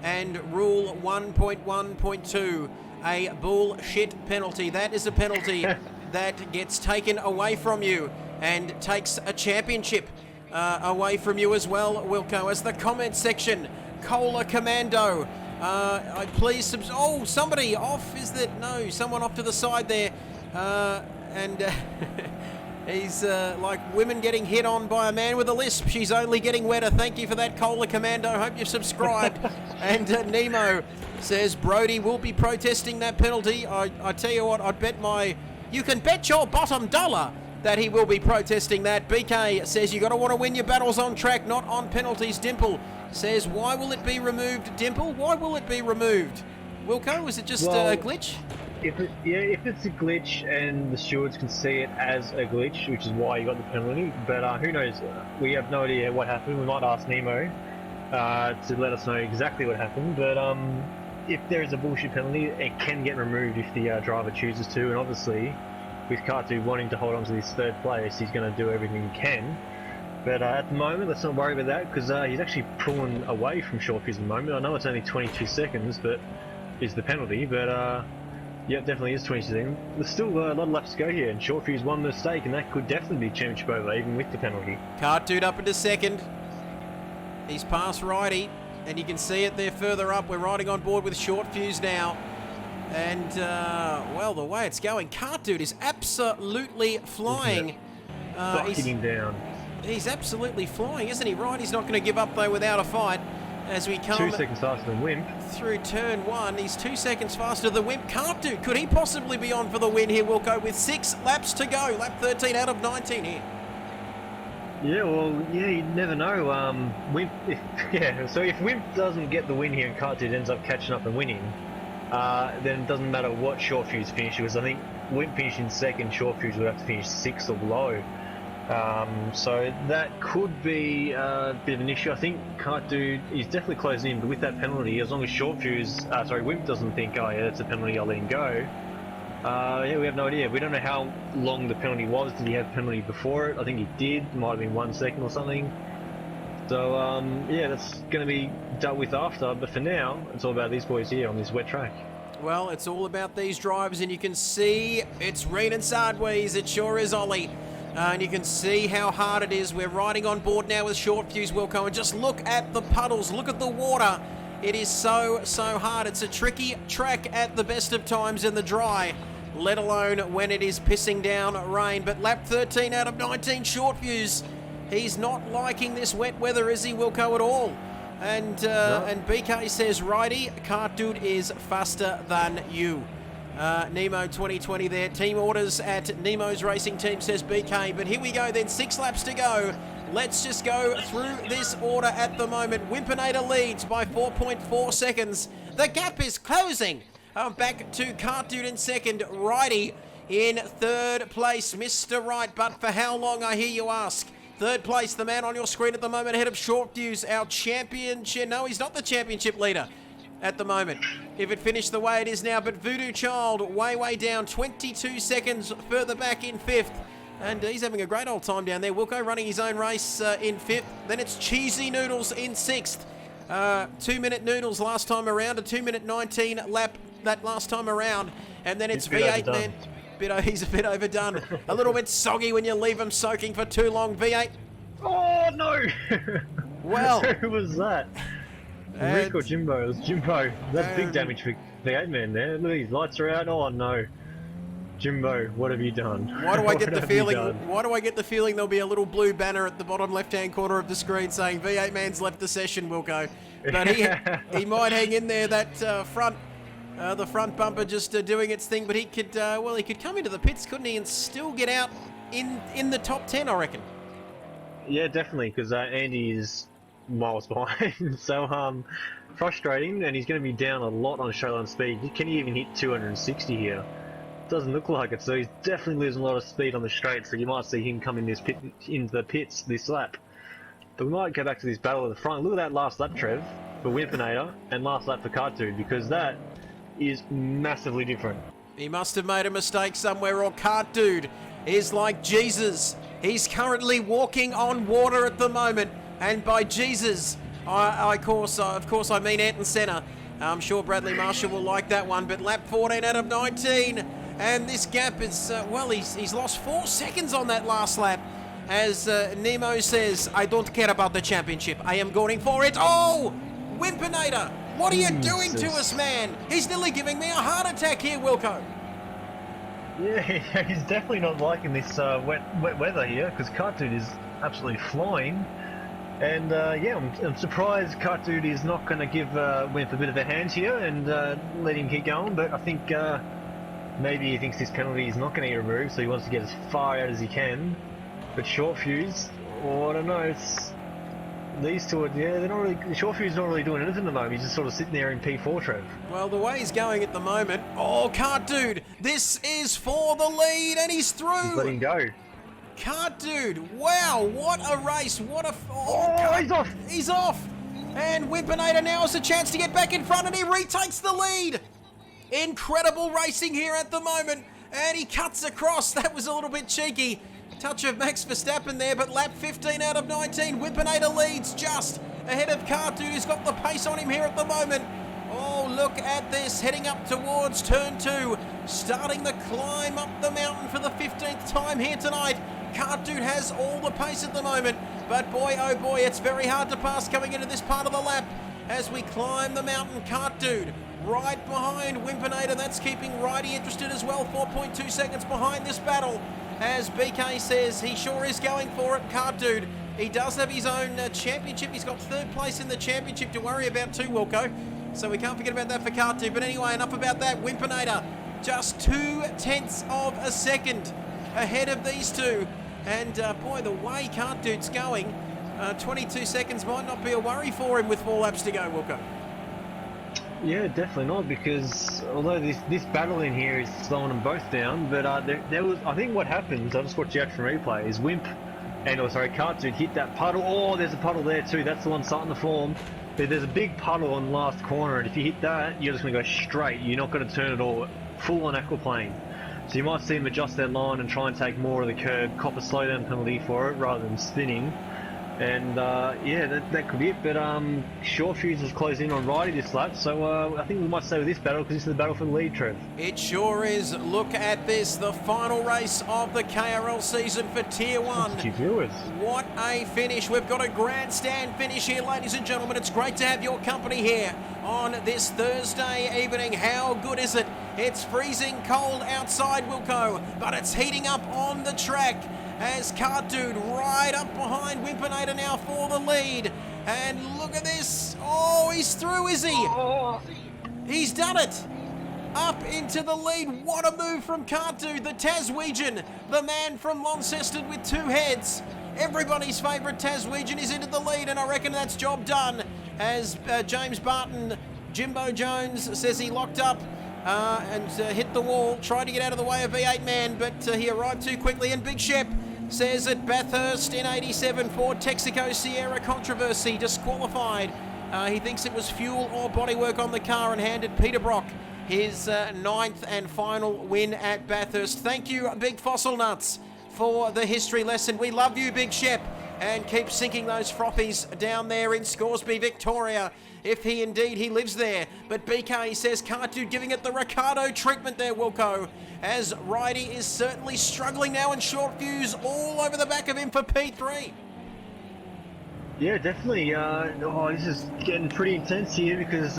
and rule 1.1.2, a bullshit penalty. That is a penalty that gets taken away from you and takes a championship away from you as well, Wilco. As the comment section, Cola Commando, please oh, somebody off, is that? No, someone off to the side there, and he's like women getting hit on by a man with a lisp. She's only getting wetter. Thank you for that, Cola Commando. Hope you've subscribed. And Nemo says Brody will be protesting that penalty. I tell you what, you can bet your bottom dollar that he will be protesting that. BK says you got to want to win your battles on track, not on penalties. Dimple says, why will it be removed? Dimple, why will it be removed? Wilco, is it just a glitch? If it's a glitch and the stewards can see it as a glitch, which is why you got the penalty, but who knows? We have no idea what happened. We might ask Nemo to let us know exactly what happened, but if there is a bullshit penalty, it can get removed if the driver chooses to, and obviously with Kartu wanting to hold on to his third place, he's going to do everything he can. But at the moment, let's not worry about that, because he's actually pulling away from Short Fuse at the moment. I know it's only 22 seconds, but is the penalty, but yeah, it definitely is 22 seconds. There's still a lot of laps to go here, and Short Fuse one mistake, and that could definitely be championship over, even with the penalty. Kartu up into second. He's past Righty, and you can see it there further up. We're riding on board with Short Fuse now. And, well, the way it's going, Kart Dude is absolutely flying. Bucking him down. He's absolutely flying, isn't he? Right, he's not going to give up, though, without a fight. As we come 2 seconds faster than Wimp. Through turn one, he's 2 seconds faster than Wimp. Kart Dude, could he possibly be on for the win here, Wilco, with 6 laps to go? Lap 13 out of 19 here. Yeah, well, yeah, you never know. Wimp, so if Wimp doesn't get the win here and Kart Dude ends up catching up and winning, then it doesn't matter what Short Fuse finishes. I think Wimp finishing second, Short Fuse would have to finish 6th or below. So that could be a bit of an issue. I think Kart Dude is definitely closing in, but with that penalty, as long as Wimp doesn't think, oh yeah, that's a penalty, I'll let him go. Yeah, we have no idea. We don't know how long the penalty was. Did he have a penalty before it? I think he did. It might have been 1 second or something. So, yeah, that's going to be dealt with after, but for now, it's all about these boys here on this wet track. Well, it's all about these drivers, and you can see it's Reen and Sardways. It sure is, Ollie. And you can see how hard it is. We're riding on board now with Short Fuse, Wilco, and just look at the puddles. Look at the water. It is so hard. It's a tricky track at the best of times in the dry, let alone when it is pissing down rain. But lap 13 out of 19, Short Fuse. He's not liking this wet weather, is he, Wilco, at all? And No. and BK says, righty, Kart Dude is faster than you. Nemo 2020 there. Team orders at Nemo's Racing Team, says BK. But here we go then, 6 laps to go. Let's just go through this order at the moment. Wimpinator leads by 4.4 seconds. The gap is closing. Back to Kart Dude in second. Righty in third place, Mr. Right. But for how long, I hear you ask? Third place, the man on your screen at the moment, ahead of Short Fuse, our championship. No, he's not the championship leader at the moment, if it finished the way it is now. But Voodoo Child way down, 22 seconds further back in 5th. And he's having a great old time down there. Wilco running his own race in 5th. Then it's Cheesy Noodles in 6th. 2 Minute Noodles last time around, a 2 minute 19 lap that last time around. And then it's He's a bit V8 man. He's a bit overdone. A little bit soggy when you leave him soaking for too long, V8. Oh, no! Well. Who was that? Rick or Jimbo? It was Jimbo. That's big damage for V8 man there. Look, his lights are out. Oh, no. Jimbo, what have you done? Why do I get What the have you feeling? done? Why do I get the feeling there'll be a little blue banner at the bottom left-hand corner of the screen saying V8 man's left the session, Wilco? But he might hang in there. That the front bumper just doing its thing. But he could he could come into the pits, couldn't he, and still get out in the top 10, I reckon. Yeah, definitely, because Andy is miles behind. So frustrating, and he's going to be down a lot on straight line speed. Can he even hit 260 here? Doesn't look like it, so he's definitely losing a lot of speed on the straight, so you might see him come in into the pits this lap. But we might go back to this battle at the front. Look at that last lap, Trev, for Wimpinator, and last lap for Cartoon, because that is massively different. He must have made a mistake somewhere, or Cart Dude is like Jesus. He's currently walking on water at the moment, and by Jesus, of course I mean Ayrton Senna. I'm sure Bradley Marshall will like that one, but lap 14 out of 19. And this gap is, he's lost 4 seconds on that last lap. As Nemo says, I don't care about the championship. I am going for it. Oh, Wimpinator, what are you doing to us, man? He's nearly giving me a heart attack here, Wilco. Yeah, he's definitely not liking this wet weather here, because Cartoon is absolutely flying. And yeah, I'm surprised Cartoon is not going to give Wimp a bit of a hand here and let him keep going, but I think maybe he thinks this penalty is not going to get removed, so he wants to get as far out as he can. But Short Fuse, oh, I don't know, it's these two, they're not really, Short Fuse is not really doing anything at the moment, he's just sort of sitting there in P4, Trev. Well, the way he's going at the moment, oh, Cart Dude, this is for the lead, and he's through. He's letting go. Cart Dude, wow, what a race, what a... He's off! He's off! And Wimpinator now has a chance to get back in front, and he retakes the lead! Incredible racing here at the moment, and he cuts across. That was a little bit cheeky. Touch of Max Verstappen there, but lap 15 out of 19. Wimpinator leads just ahead of Cart Dude, who's got the pace on him here at the moment. Oh, look at this, heading up towards turn 2, starting the climb up the mountain for the 15th time here tonight. Cart Dude has all the pace at the moment, but boy, oh boy, it's very hard to pass coming into this part of the lap as we climb the mountain. Cart Dude right behind Wimpinator, that's keeping Righty interested as well, 4.2 seconds behind this battle. As BK says, he sure is going for it, Cart Dude. He does have his own championship. He's got 3rd place in the championship to worry about too, Wilco. So we can't forget about that for Cart Dude. But anyway, enough about that. Wimpinator, just 0.2 of a second ahead of these two. And boy, the way Cart Dude's going, 22 seconds might not be a worry for him with 4 laps to go, Wilco. Yeah, definitely not, because although this battle in here is slowing them both down, but there was, I think what happens, I just watched the action replay, is Cart Dude hit that puddle. Oh, there's a puddle there too, that's the one starting to form. There's a big puddle on the last corner, and if you hit that, you're just going to go straight, you're not going to turn at all, full on aquaplane. So you might see them adjust their line and try and take more of the curb, cop a slowdown penalty for it, rather than spinning. And yeah, that could be it, but Short Fuse was closing in on Righty this lap, so I think we might stay with this battle because this is the battle for the lead, Trev. It sure is. Look at this, the final race of the KRL season for Tier 1. What a finish. We've got a grandstand finish here, ladies and gentlemen. It's great to have your company here on this Thursday evening. How good is it? It's freezing cold outside, Wilco, but it's heating up on the track. As Cart Dude right up behind Wimpinator now for the lead. And look at this. Oh, he's through, is he? Oh. He's done it. Up into the lead. What a move from Cart Dude, the Taswegian, the man from Launceston with 2 heads. Everybody's favourite Taswegian is into the lead, and I reckon that's job done. As James Barton, Jimbo Jones says he locked up and hit the wall, tried to get out of the way of V8 man, but he arrived too quickly. And Big Shep says at Bathurst in 87 Ford Texaco Sierra controversy, disqualified. He thinks it was fuel or bodywork on the car and handed Peter Brock his 9th and final win at Bathurst. Thank you, Big Fossil Nuts, for the history lesson. We love you, Big Shep. and keep sinking those frothies down there in Scoresby, Victoria, if he lives there. But BK says Cartu giving it the Ricardo treatment there, Wilco, as Righty is certainly struggling now, and Short Fuse all over the back of him for P3. Yeah, definitely. This is getting pretty intense here because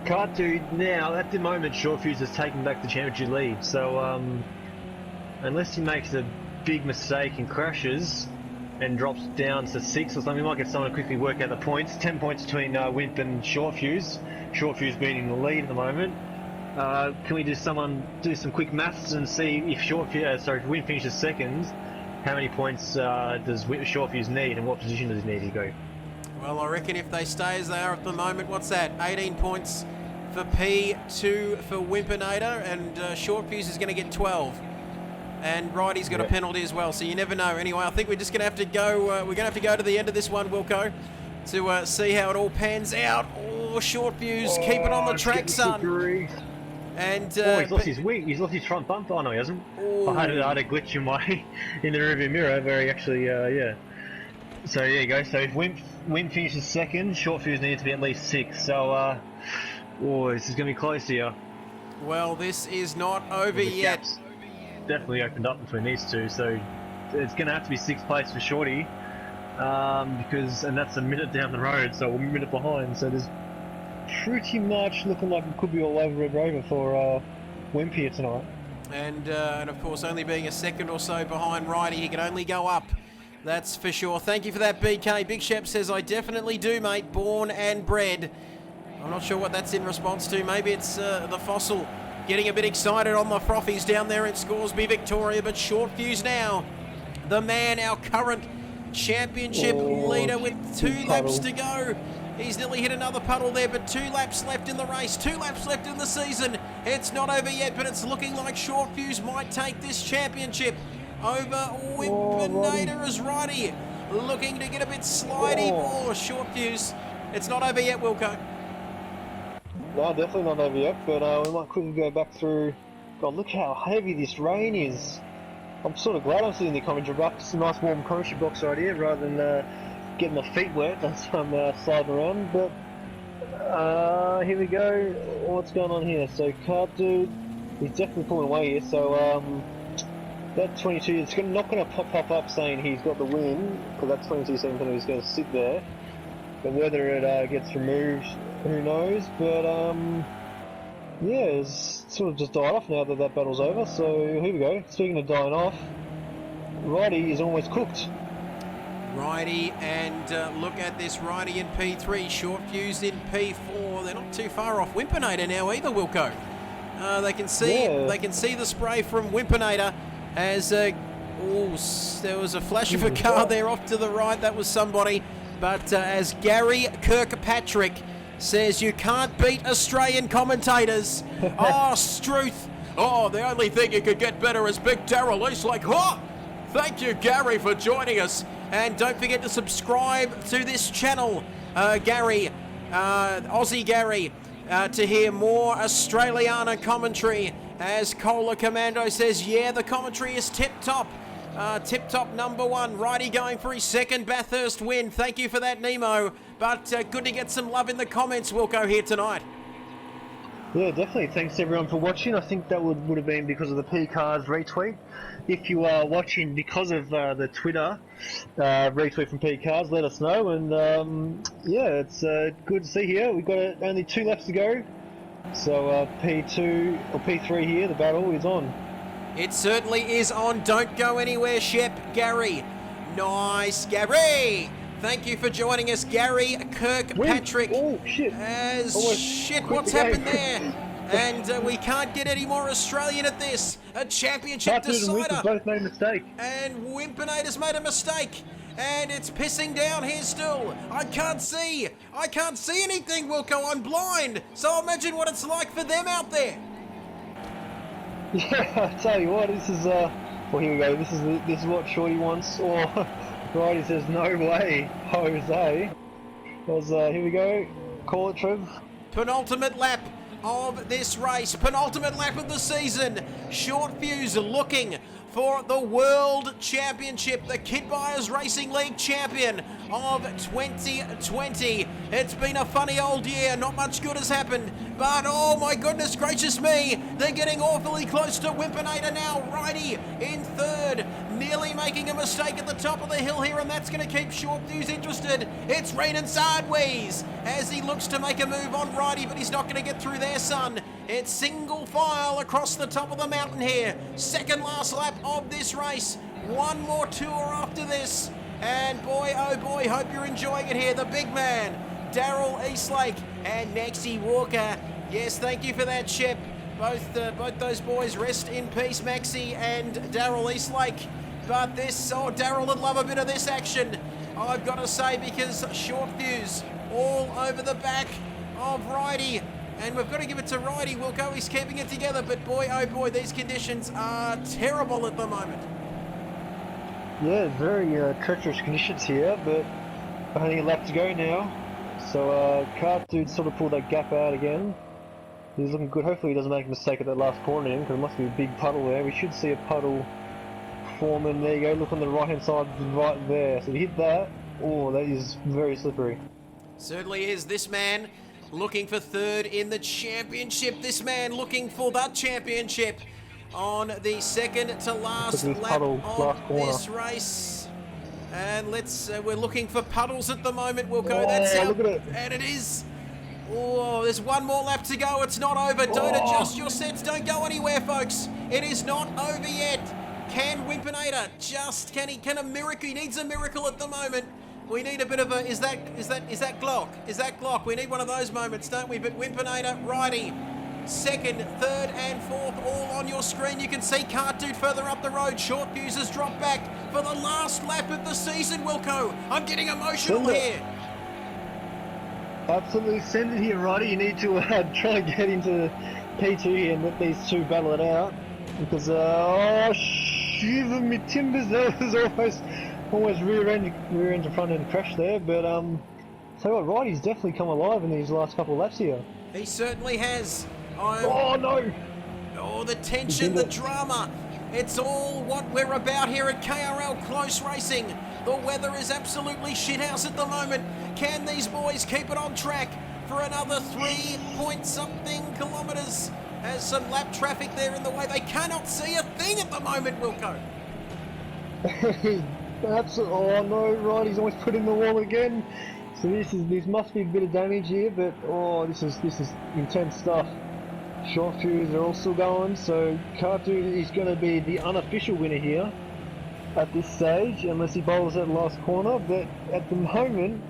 Cartu now, at the moment, Short Fuse is taking back the championship lead. So unless he makes a big mistake and crashes and drops down to 6 or something, we might get someone to quickly work out the points. 10 points between Wimp and Short Fuse. Short Fuse being in the lead at the moment. Can we do some quick maths and see if Wimp finishes second? How many points does Short Fuse need, and what position does he need to go? Well, I reckon if they stay as they are at the moment, what's that? 18 points for P2 for Wimpinator, and Short Fuse is going to get 12. And Righty's got a penalty as well, so you never know. Anyway, I think we're just going to have to go. We're going to have to go to the end of this one, Wilco, to see how it all pans out. Oh, Short Fuse, keep it on the track, son. And he's lost his wing. He's lost his front bumper. Oh no, he hasn't. I had a glitch in the rearview mirror where he actually, So there you go. So if Wimp finishes second, Short Fuse needs to be at least 6. So, this is going to be close here. Well, this is not over yet. Gaps definitely opened up between these two, so it's going to have to be 6th place for Shorty, and that's a minute down the road, so we're a minute behind. So there's pretty much looking like it could be all over Red Rover for Wimp here tonight. And of course, only being a second or so behind Righty, he can only go up. That's for sure. Thank you for that, BK. Big Shep says, I definitely do, mate. Born and bred. I'm not sure what that's in response to. Maybe it's the fossil getting a bit excited on the frothies down there in Scoresby, Victoria. But Short Fuse now, the man, our current championship leader with 2 laps to go. He's nearly hit another puddle there, but 2 laps left in the race, 2 laps left in the season. It's not over yet, but it's looking like Short Fuse might take this championship over Wimpinator as Righty, looking to get a bit slidey. Short Fuse. It's not over yet, Wilco. No, definitely not over yet, but we might quickly go back through. God, look how heavy this rain is. I'm sort of glad I'm sitting in the commentary box. It's a nice warm commentary box right here, rather than getting my feet wet as I'm sliding around. But here we go. What's going on here? So Cartu, he's definitely pulling away here. So that 22, it's not going to pop up saying he's got the win, because that 22 second is going to sit there. But whether it gets removed, who knows? But it's sort of just died off now that battle's over. So here we go. Speaking of dying off, Righty is almost cooked. Righty, and look at this, Righty in P3, Short Fuse in P4. They're not too far off Wimpinator now either, Wilco. They can see the spray from Wimpinator as there was a flash of a car there off to the right. That was somebody. But as Gary Kirkpatrick says, you can't beat Australian commentators. Struth. The only thing you could get better is Big Daryl. He's like, thank you, Gary, for joining us. And don't forget to subscribe to this channel, Gary, Aussie Gary, to hear more Australiana commentary. As Cola Commando says, the commentary is tip-top. Tip-top number 1. Righty going for his second Bathurst win. Thank you for that, Nemo. But good to get some love in the comments, Wilco, here tonight. Yeah, definitely. Thanks everyone for watching. I think that would have been because of the P-Cars retweet. If you are watching because of the Twitter retweet from P-Cars, let us know. And it's good to see here. We've got only 2 laps to go. So P2 or P3 here, the battle is on. It certainly is on. Don't go anywhere, Shep. Gary. Nice, Gary. Thank you for joining us, Gary Kirkpatrick. Oh, shit. What's happened there? And we can't get any more Australian at this. A championship decider. Both made a mistake. And Wimpinator's made a mistake. And it's pissing down here still. I can't see anything, Wilco. I'm blind. So imagine what it's like for them out there. Yeah, I tell you what, this is here we go. This is what Shorty wants. Or Righty says no way, Jose. Here we go. Call it, Trev. Penultimate lap of this race, penultimate lap of the season. Short Fuse looking for the World Championship, the Kid Buyers Racing League champion of 2020. It's been a funny old year, not much good has happened, but oh my goodness gracious me, they're getting awfully close to Wimpinator now. Righty in third, nearly making a mistake at the top of the hill here, and that's going to keep Short Fuse interested. It's raining sideways as he looks to make a move on Righty, but he's not going to get through there, son. It's single file across the top of the mountain here. Second last lap of this race. One more tour after this. And boy, oh boy, hope you're enjoying it here. The big man, Daryl Eastlake and Maxie Walker. Yes, thank you for that, Shep. Both those boys, rest in peace, Maxie and Daryl Eastlake. But this, oh, Daryl would love a bit of this action, I've got to say, because Short Fuse all over the back of Righty. And we've got to give it to Righty. Wilco, he's keeping it together, but boy, oh boy, these conditions are terrible at the moment. Yeah, very treacherous conditions here, but only a lap to go now. So Cart Dude sort of pulled that gap out again. He's looking good. Hopefully he doesn't make a mistake at that last corner in, because there must be a big puddle there. We should see a puddle form, and there you go. Look on the right hand side right there. So if you hit that, oh, that is very slippery. Certainly is. This man looking for third in the championship. This man looking for the championship on the second to last lap of this race. And we're looking for puddles at the moment. We'll go. That's how, look at it. And it is. Oh, there's one more lap to go. It's not over. Don't adjust your sets. Don't go anywhere, folks. It is not over yet. Can Wimpinator can a miracle? He needs a miracle at the moment. We need a bit of a, is that Glock? Is that Glock? We need one of those moments, don't we? But Wimpinator, Righty, second, third and fourth, all on your screen. You can see Cart Dude further up the road. Short Fuse has dropped back for the last lap of the season, Wilco. I'm getting emotional here. Absolutely, send it here, Righty. You need to try to get into P2 here and let these two battle it out. Because, oh, shiver me timbers, that was almost rear end to front end crash there, but tell you what, Righty's definitely come alive in these last couple of laps here. He certainly has. Oh no! Oh, the tension, the drama. It's all what we're about here at KRL Close Racing. The weather is absolutely shithouse at the moment. Can these boys keep it on track for another 3-point-something kilometres? Has some lap traffic there in the way. They cannot see a thing at the moment, Wilco. Absolutely. Oh no, Righty's almost put in the wall again. So this must be a bit of damage here, but oh, this is intense stuff. Short Fuse are also going, so Cart Dude is going to be the unofficial winner here at this stage, unless he bowls that last corner. But at the moment,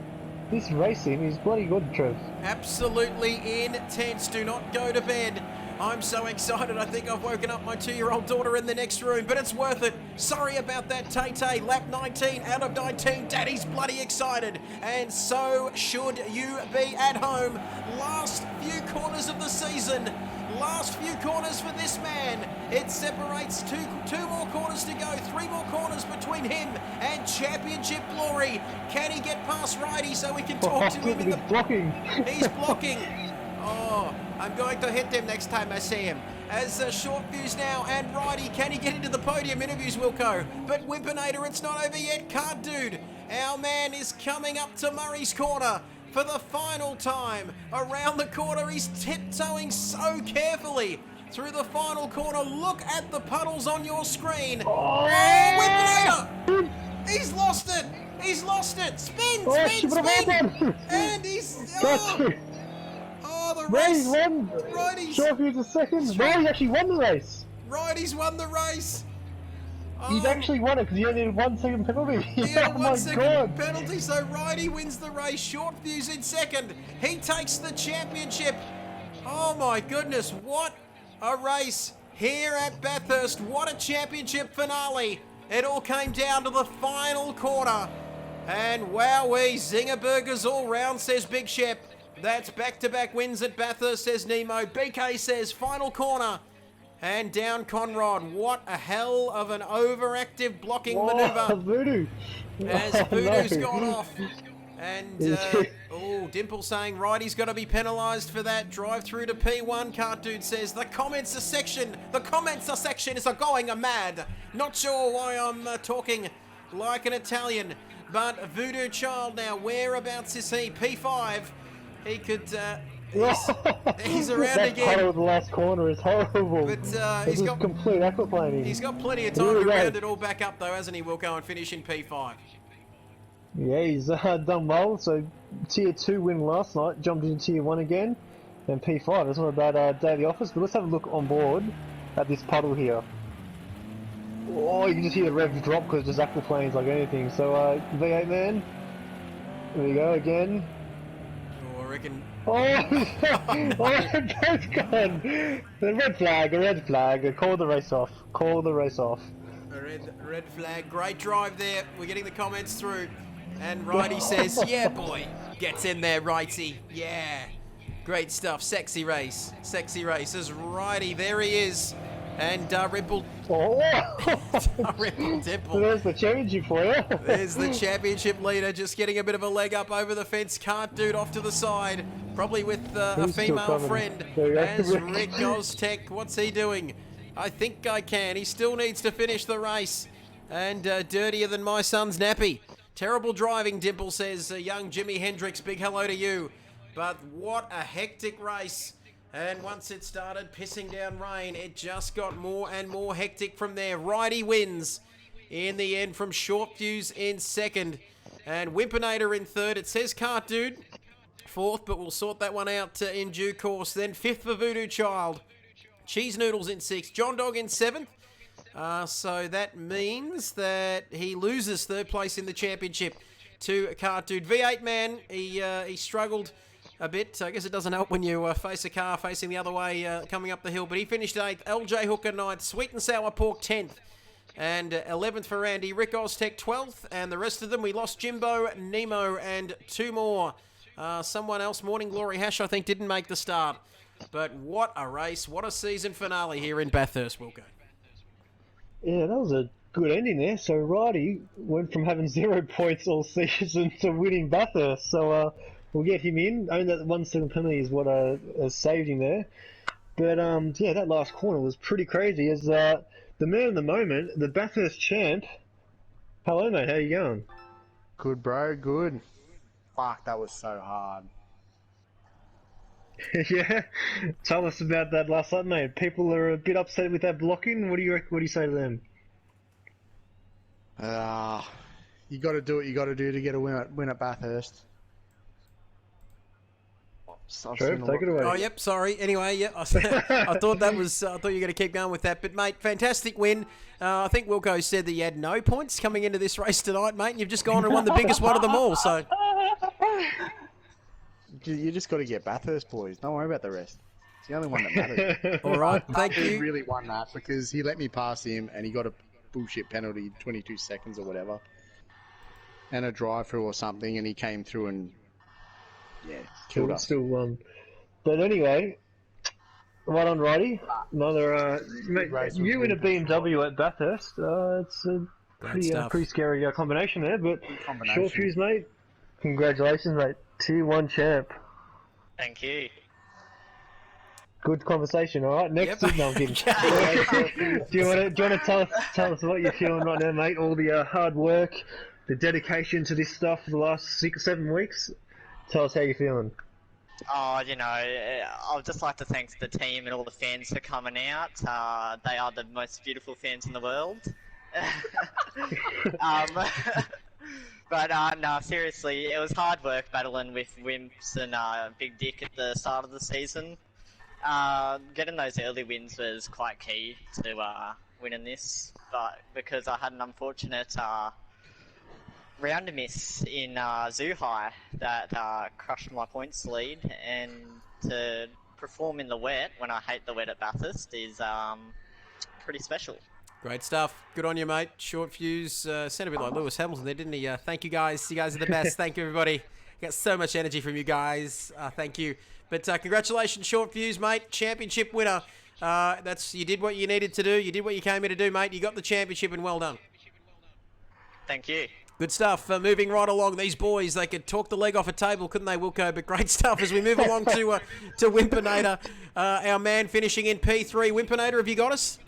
this racing is bloody good, Trev. Absolutely intense. Do not go to bed. I'm so excited. I think I've woken up my 2-year-old daughter in the next room, but it's worth it. Sorry about that, Tay-Tay. Lap 19 out of 19. Daddy's bloody excited, and so should you be at home. Last few corners of the season. Last few corners for this man. It separates two more corners to go. 3 more corners between him and championship glory. Can he get past Righty so we can talk to him in the... blocking. He's blocking. Oh, I'm going to hit him next time I see him. As Short Fuse now and Righty, can he get into the podium interviews, Wilco? But Wimpinator, it's not over yet. Cart Dude, our man is coming up to Murray's Corner for the final time. Around the corner, he's tiptoeing so carefully through the final corner. Look at the puddles on your screen. Oh, Wimpinator! He's lost it! He's lost it! Spin! And he's... Oh, the race! Righty's Short Fuse is second. Righty actually won the race. Righty's won the race. He's actually won it because he only had 1 second penalty. He had Oh a my 1 second God. penalty, so Righty wins the race. Short Fuse in second. He takes the championship. Oh my goodness, what a race here at Bathurst. What a championship finale. It all came down to the final quarter. And wowee, zinger burgers all round, says Big Shep. That's back-to-back wins at Bathurst, says Nemo. BK says final corner. And down Conrad. What a hell of an overactive blocking manoeuvre. Voodoo. As Voodoo's gone off. And, Dimple saying Righty's got to be penalised for that. Drive through to P1. Cart Dude says the comments section is going mad. Not sure why I'm talking like an Italian. But Voodoo Child now, whereabouts is he? P5. He could, he's around that again. puddle of the last corner is horrible. But he's got complete aquaplaning. He's got plenty of time to round it all back up though, hasn't he? We'll go and finish in P5. Yeah, he's done well. So Tier 2 win last night, jumped into Tier 1 again, and P5. It's not a bad day at the office, but let's have a look on board at this puddle here. Oh, you can just hear the rev drop because there's aquaplanes like anything. So V8 man, there you go again. Oh, I reckon. Oh, both gone. A red flag. Call the race off. A red flag. Great drive there. We're getting the comments through. And Righty says, yeah, boy. Gets in there, Righty. Yeah. Great stuff. Sexy race. As Righty. There he is. And Ripple. Oh. Ripple Dimple. There's the championship for you. There's the championship leader just getting a bit of a leg up over the fence. Cart Dude off to the side. Probably with a female friend. As Rick Oztech. What's he doing? I think I can. He still needs to finish the race. And dirtier than my son's nappy. Terrible driving, Dimple says. Young Jimi Hendrix, big hello to you. But what a hectic race. And once it started pissing down rain, it just got more and more hectic from there. Righty wins in the end from Short Fuse in second. And Wimpinator in third. It says Cart Dude fourth, but we'll sort that one out in due course. Then fifth for Voodoo Child. Cheese Noodles in sixth. John Dog in seventh. So that means that he loses third place in the championship to Cart Dude. V8 man, he struggled a bit. I guess it doesn't help when you face a car facing the other way coming up the hill. But he finished 8th. LJ Hooker 9th. Sweet and Sour Pork 10th. And 11th for Andy. Rick Oztech 12th. And the rest of them, we lost Jimbo, Nemo, and 2 more. Someone else, Morning Glory Hash, I think, didn't make the start. But what a race. What a season finale here in Bathurst, Wilco. Yeah, that was a good ending there. So Righty went from having 0 points all season to winning Bathurst. So we'll get him in. Only that 1 second penalty is what saved him there. But yeah, that last corner was pretty crazy. As the man of the moment, the Bathurst champ. Hello, mate. How you going? Good, bro. Good. Fuck, that was so hard. Yeah, tell us about that last night, mate. People are a bit upset with that blocking. What do you say to them? You got to do what you got to do to get a win at Bathurst. True, take it away. Oh, yep, sorry. Anyway, yeah, I thought that was. I thought you were going to keep going with that, but mate, fantastic win. I think Wilco said that you had no points coming into this race tonight, mate. And you've just gone and won the biggest one of them all. So you just got to get Bathurst, boys. Don't worry about the rest. It's the only one that matters. all right, thank He you. really won that because he let me pass him and he got a bullshit penalty, 22 seconds or whatever, and a drive through or something, and he came through and killed us. Still won. But anyway, right on, Righty. Another mate, you in a BMW at Bathurst. It's a pretty scary combination there. But Short Fuse, mate. Congratulations, mate. Tier 1 champ. Thank you. Good conversation. All right. Next, no, I'm kidding. do you want to tell us what you're feeling right now, mate? All the hard work, the dedication to this stuff for the last 6 or 7 weeks. Tell us how you're feeling. Oh, I'd just like to thank the team and all the fans for coming out. They are the most beautiful fans in the world. But no, seriously, it was hard work battling with Wimps and Big Dick at the start of the season. Getting those early wins was quite key to winning this, but because I had an unfortunate round miss in Zoo High that crushed my points lead, and to perform in the wet when I hate the wet at Bathurst is pretty special. Great stuff. Good on you, mate. Short Fuse. Sounded a bit like Lewis Hamilton there, didn't he? Thank you, guys. You guys are the best. Thank you, everybody. Got so much energy from you guys. Thank you. But congratulations, Short Fuse, mate. Championship winner. You did what you needed to do. You did what you came here to do, mate. You got the championship, and well done. Thank you. Good stuff. Moving right along, these boys, they could talk the leg off a table, couldn't they, Wilco? But great stuff as we move along to Wimpinator, our man finishing in P3. Wimpinator, have you got us?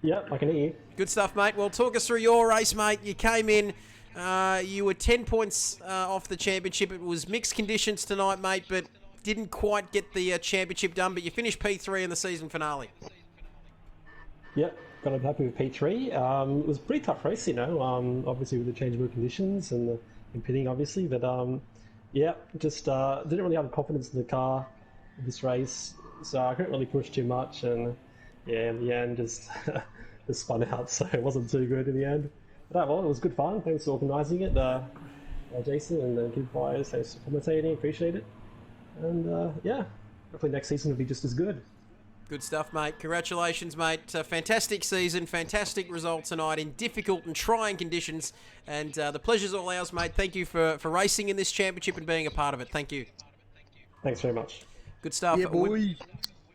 Yep, I can hear you. Good stuff, mate. Well, talk us through your race, mate. You came in, you were 10 points off the championship. It was mixed conditions tonight, mate, but didn't quite get the championship done, but you finished P3 in the season finale. Yep, got to be happy with P3. It was a pretty tough race, obviously with the changeable conditions and the impeding, obviously, but yeah, just didn't really have confidence in the car in this race, so I couldn't really push too much, and yeah, in the end, just spun out, so it wasn't too good in the end. But well, it was good fun. Thanks for organising it, Jason and the Kid Fires. Thanks for commentating, appreciate it. And yeah, hopefully next season will be just as good. Good stuff, mate. Congratulations, mate. Fantastic season, fantastic result tonight in difficult and trying conditions. And the pleasure's all ours, mate. Thank you for racing in this championship and being a part of it. Thank you. Thanks very much. Good stuff. Yeah, boy.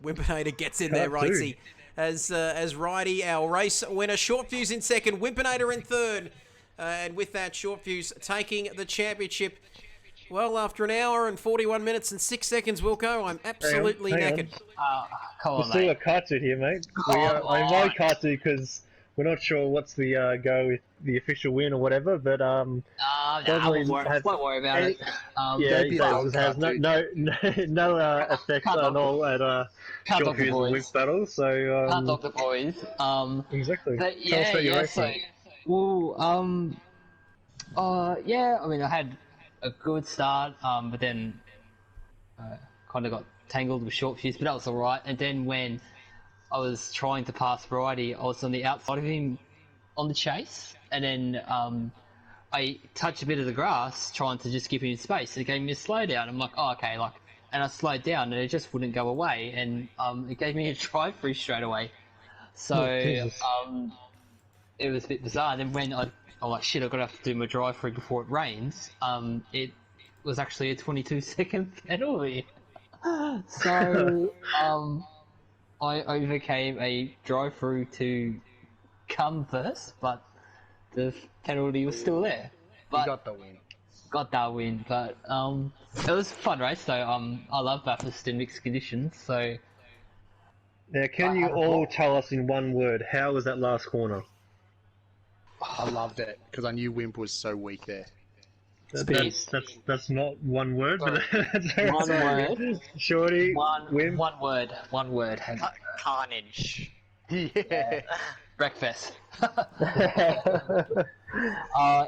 Wimpinator gets in there, Rightsy. As Righty, our race winner. Short Fuse in second, Wimpinator in third. And with that, Short Fuse taking the championship. Well, after an hour and 41 minutes and 6 seconds, Wilco, I'm absolutely knackered. We're Come on, still mate. a Kartu here, mate. I know Kartu because we're not sure what's the go with the official win or whatever, but I won't worry about it. yeah, Don't be old, has no effect on all at Can't Short talk the Fuse and boys. Whip battle. So Can't talk the boys. exactly. But Tell us about your race, so, mate. yeah, I mean, I had a good start, but then kind of got tangled with Short Fuse, but that was alright. And then when I was trying to pass Variety, I was on the outside of him on the chase, and then I touched a bit of the grass trying to just give him space. It gave me a slowdown. I'm like, oh, okay, and I slowed down, and it just wouldn't go away, and it gave me a drive-through straight away. So it was a bit bizarre. And then when I'm like, shit, I've got to have to do my drive-through before it rains, it was actually a 22-second penalty. So I overcame a drive-through to come first, but the penalty was still there. But You got the win. got that win, but it was a fun race though. I love Bathurst in mixed conditions, so Now, can you all tell us in one word, how was that last corner? I loved it because I knew Wimp was so weak there. That's not one word, but that's all One right. word. Shorty, Wimp. one word. Carnage. Yeah. Breakfast.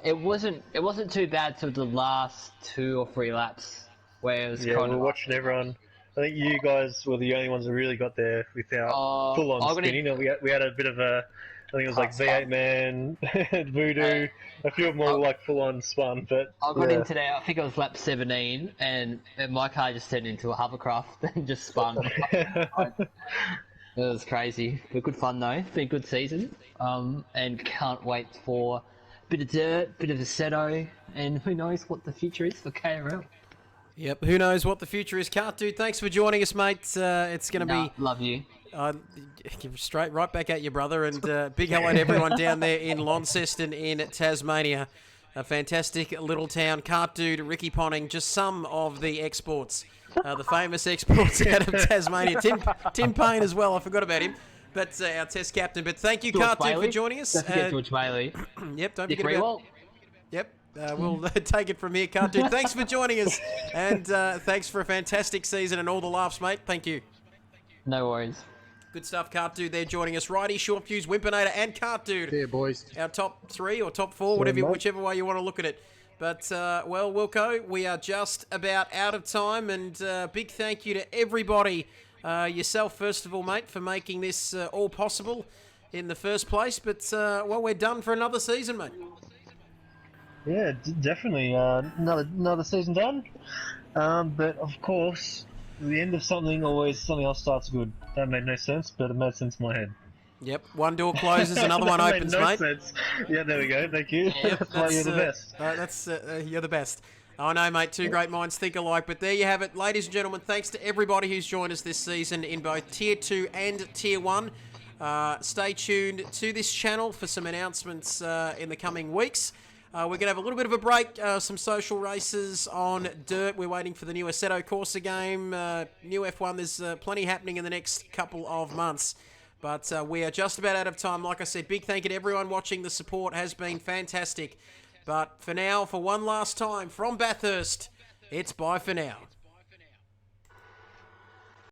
It wasn't too bad till the last 2 or 3 laps, where it was Yeah, kind we're of watching everyone. I think you guys were the only ones that really got there without full-on I'm gonna- spinning. We had a bit of a, I think it was like V8 Man, Voodoo, a few of them all like full-on spun, but I got yeah. into there. I think it was lap 17, and my car just turned into a hovercraft and just spun. It was crazy, but good fun though. It's been a good season, and can't wait for a bit of dirt, bit of Assetto, and who knows what the future is for KRL. Yep, who knows what the future is. Dude, thanks for joining us, mate. It's going to be... Love you. Straight right back at you, brother, and big hello to everyone down there in Launceston in Tasmania. A fantastic little town. Dude, Ricky Ponting, just some of the exports, the famous exports out of Tasmania. Tim Payne as well, I forgot about him, but our test captain. But thank you, George Dude, for Bailey. joining us. Don't forget George Bailey. Yep, don't Nick forget about... Rewalt. Yep. We'll take it from here, Dude. Thanks for joining us, and thanks for a fantastic season and all the laughs, mate. Thank you. No worries. Good stuff, Dude. They're joining us. Righty, Short Fuse, Wimpinator, and Dude. Yeah, boys. Our top 3 or top 4, whichever way you want to look at it. But, well, Wilco, we are just about out of time, and big thank you to everybody, yourself first of all, mate, for making this all possible in the first place. But, well, we're done for another season, mate. Yeah, definitely. Another season done. But of course, the end of something always something else starts good. That made no sense, but it made sense in my head. Yep, one door closes, another one That opens, made no mate. sense. Yeah, there we go. Thank you. Yep, That's why you're the best. You're the best. I know, mate. Two great minds think alike. But there you have it, ladies and gentlemen. Thanks to everybody who's joined us this season in both Tier 2 and Tier 1. Stay tuned to this channel for some announcements in the coming weeks. We're going to have a little bit of a break, some social races on dirt. We're waiting for the new Assetto Corsa game. New F1, there's plenty happening in the next couple of months. But we are just about out of time. Like I said, big thank you to everyone watching. The support has been fantastic. But for now, for one last time, from Bathurst, it's bye for now.